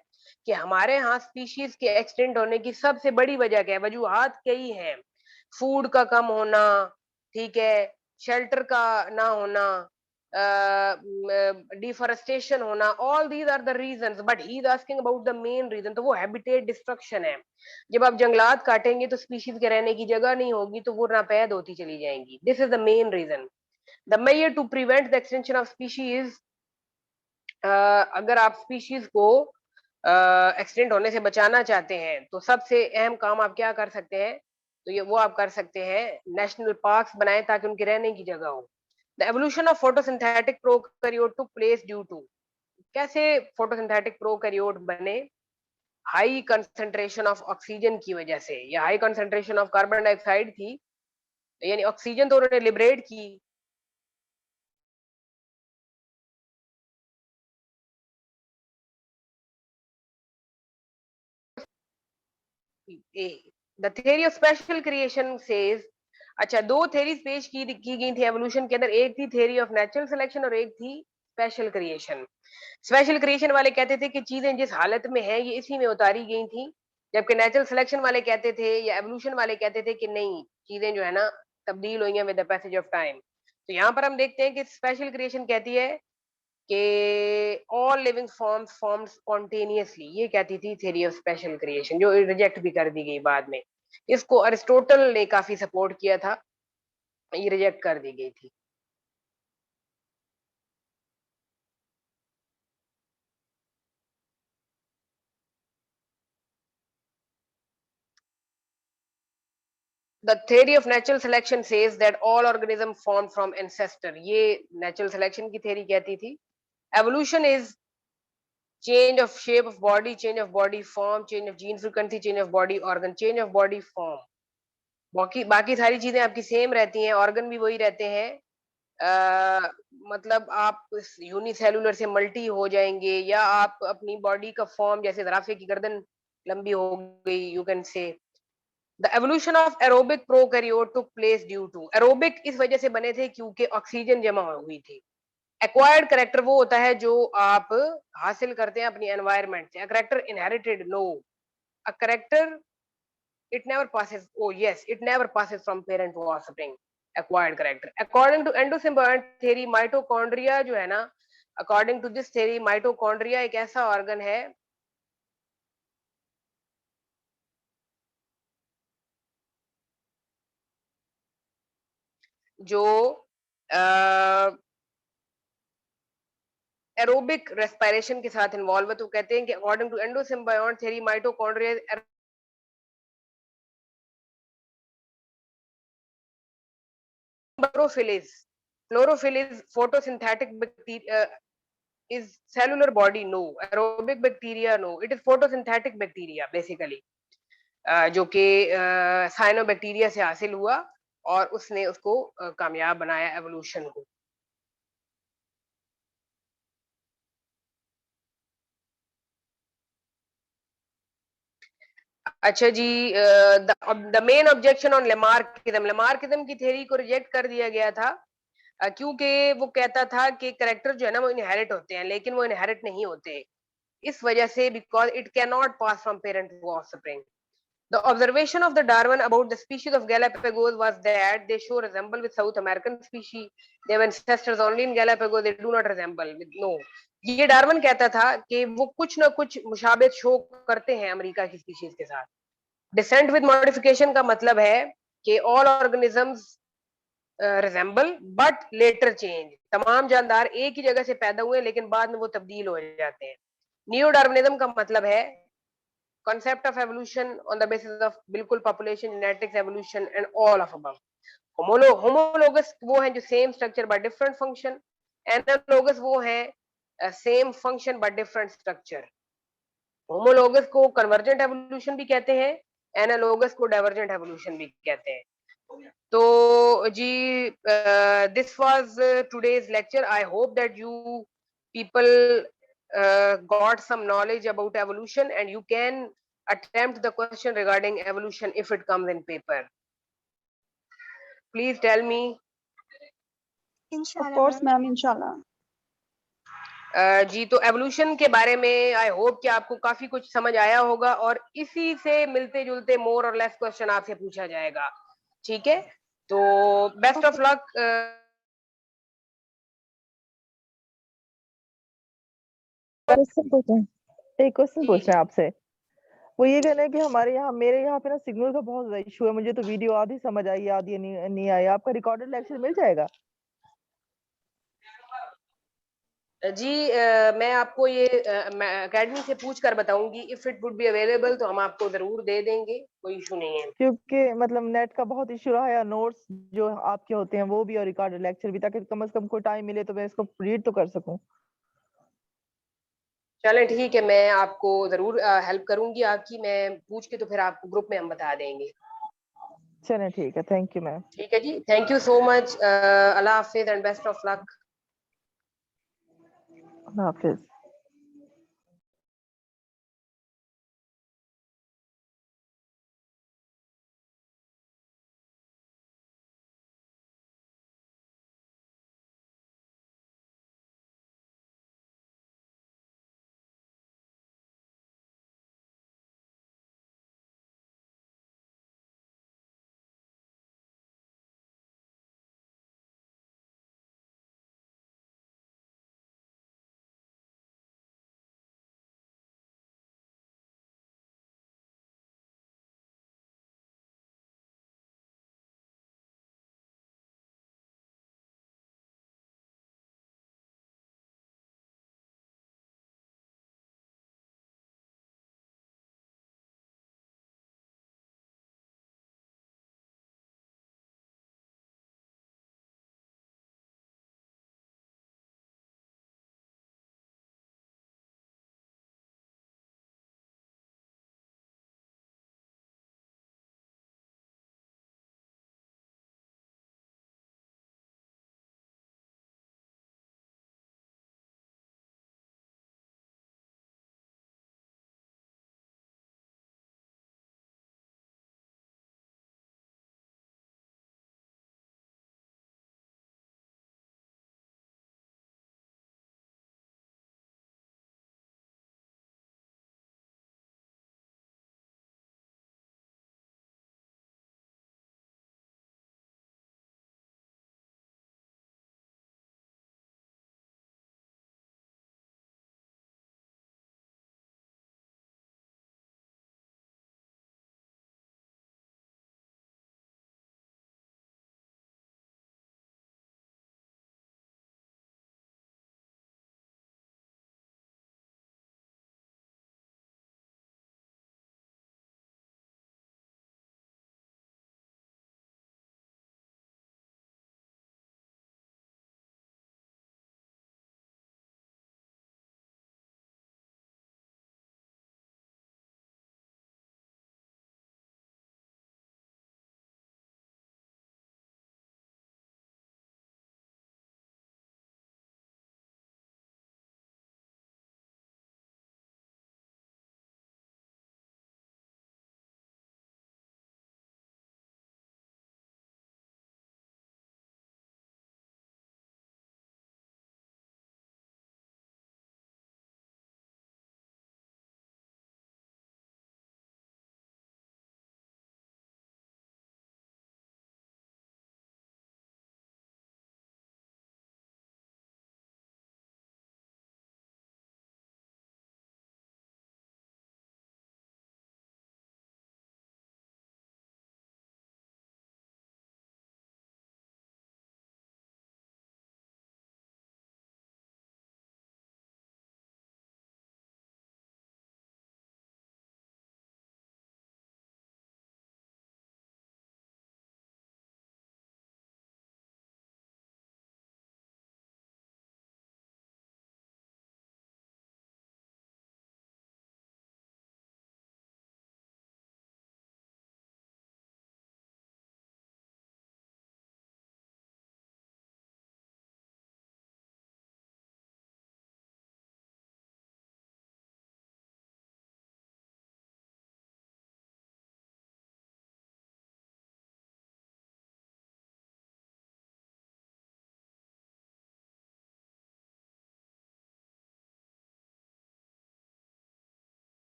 कि हमारे यहाँ स्पीशीज के एक्सटेंट होने की सबसे बड़ी वजह क्या है। वजूहात कई हैं, फूड का कम होना, ठीक है, शेल्टर का ना होना, डिफॉरेस्टेशन होना, all these are the reasons, but he is asking about the main reason. तो वो हैबिटेट डिस्ट्रक्शन है। जब आप जंगलात काटेंगे तो स्पीशीज के रहने की जगह नहीं होगी, तो वो नापैद होती चली जाएंगी। This is the main reason. The major to prevent the extension of species, अगर आप स्पीशीज को एक्सटेंट होने से बचाना चाहते हैं तो सबसे अहम काम आप क्या कर सकते हैं, तो ये वो आप कर सकते हैं, नेशनल पार्क्स बनाए ताकि उनके रहने की जगह हो। The evolution of photosynthetic prokaryote took place due to, कैसे फोटोसिंथेटिक प्रोकैरियोट बने, हाई कंसंट्रेशन ऑफ ऑक्सीजन की वजह से, या high concentration of carbon dioxide थी, यानी ऑक्सीजन तो उन्होंने लिबरेट की। The theory of special creation says, अच्छा दो थ्योरीज पेश की गई थी एवोल्यूशन के अंदर, एक थी थ्योरी ऑफ नेचुरल सिलेक्शन और एक थी स्पेशल क्रिएशन। स्पेशल क्रिएशन वाले कहते थे कि चीजें जिस हालत में है ये इसी में उतारी गई थी, जबकि नेचुरल सिलेक्शन वाले कहते थे, या एवोल्यूशन वाले कहते थे कि नहीं, चीजें जो है ना तब्दील हुई हैं with the passage of time. तो यहाँ पर हम देखते हैं कि स्पेशल क्रिएशन कहती है कि all living forms formed spontaneously, ये कहती थी थ्योरी ऑफ स्पेशल क्रिएशन, जो रिजेक्ट भी कर दी गई बाद में। इसको अरिस्टोटल ने काफी सपोर्ट किया था, ये रिजेक्ट कर दी गई थी। The theory of natural selection says that all organisms formed from ancestor, ये natural selection की theory कहती थी। Evolution is change of shape of body, change of body form, change of gene frequency, change of body organ, change of body form। बाकी सारी चीजें आपकी सेम रहती हैं, ऑर्गन भी वही रहते हैं। मतलब आप यूनिसेलुलर से मल्टी हो जाएंगे, या आप अपनी बॉडी का फॉर्म, जैसे जराफे की गर्दन लंबी हो गई, you can say. The evolution of aerobic prokaryote took place due to, aerobic इस वजह से बने थे क्योंकि ऑक्सीजन जमा हुई थी। एक्वायर्ड करेक्टर वो होता है जो आप हासिल करते हैं अपनी एनवायरनमेंट से। Character inherited, no, a character it never passes, oh yes, it never passes from parent to offspring, acquired character। according to endosymbiont theory, mitochondria जो है ना, according to this theory, mitochondria एक ऐसा ऑर्गन है जो एरोबिक रेस्पिरेशन के साथ इन्वॉल्व है। तो कहते हैं कि according to endosymbiont theory, mitochondria chlorophyll is photosynthetic bacteria, is cellular body, no, aerobic bacteria, no, it is photosynthetic bacteria basically, जो कि साइनोबैक्टीरिया से हासिल हुआ और उसने उसको कामयाब बनाया एवोल्यूशन को। अच्छा जी, the main objection on Lamarckism, Lamarckism की थ्योरी को रिजेक्ट कर दिया गया था क्योंकि वो कहता था कि कैरेक्टर जो है ना वो इनहेरिट होते हैं, लेकिन वो इनहेरिट नहीं होते इस वजह से, because it can not pass from parent to offspring. The observation of the Darwin about the species of Galapagos was that they show resemble with South American species. They have ancestors only in Galapagos. They do not resemble with, no. ये डार्विन कहता था कि वो कुछ ना कुछ मुशाबित शो करते हैं अमेरिका की स्पीशीज के साथ। डिसेंट विद मॉडिफिकेशन का मतलब है कि all organisms resemble but later change, तमाम जानदार एक ही जगह से पैदा हुए लेकिन बाद में वो तब्दील हो जाते हैं। न्यू डार्विनिज्म का मतलब है concept of evolution on the basis of बिल्कुल population, genetics, evolution and all of above। homologous वो हैं जो same structure but different function, analogous वो हैं same function but different structure। homologous को convergent evolution भी कहते हैं, analogous को divergent evolution भी कहते हैं। तो जी, this was today's lecture. I hope that you people got some knowledge about evolution, and you can attempt the question regarding evolution if it comes in paper. Please tell me. Of इंशाल्लाह course, मैम। ma'am, inshallah. जी, तो एवोल्यूशन के बारे में आई होप कि आपको काफी कुछ समझ आया होगा, और इसी से मिलते जुलते मोर और लेस क्वेश्चन आपसे पूछा जाएगा। ठीक है, तो बेस्ट ऑफ लक। क्वेश्चन पूछें, एक क्वेश्चन पूछना है आपसे। वो ये कहना है कि हमारे यहाँ, मेरे यहाँ पे ना सिग्नल का बहुत ज्यादा इशू है। मुझे तो वीडियो आधी समझ आई, आधी नहीं आई। आपका रिकॉर्डेड लेक्चर मिल जाएगा? जी, मैं आपको ये एकेडमी से पूछ कर बताऊंगी। If it would be available तो हम आपको जरूर दे देंगे, कोई इशू नहीं है। क्योंकि मतलब नेट का बहुत इशू रहा है, नोट्स जो आपके होते हैं वो भी और रिकॉर्डेड लेक्चर भी, ताकि कम से कम कोई टाइम मिले तो मैं इसको रीड तो कर सकूं। चलें ठीक है, मैं आपको जरूर हेल्प करूंगी आपकी। मैं पूछ के तो फिर आपको ग्रुप में हम बता देंगे। चलें ठीक है, थैंक यू मैम। ठीक है जी, थैंक यू सो मच। अल्लाह हाफिज एंड बेस्ट ऑफ लक। अल्लाह हाफिज।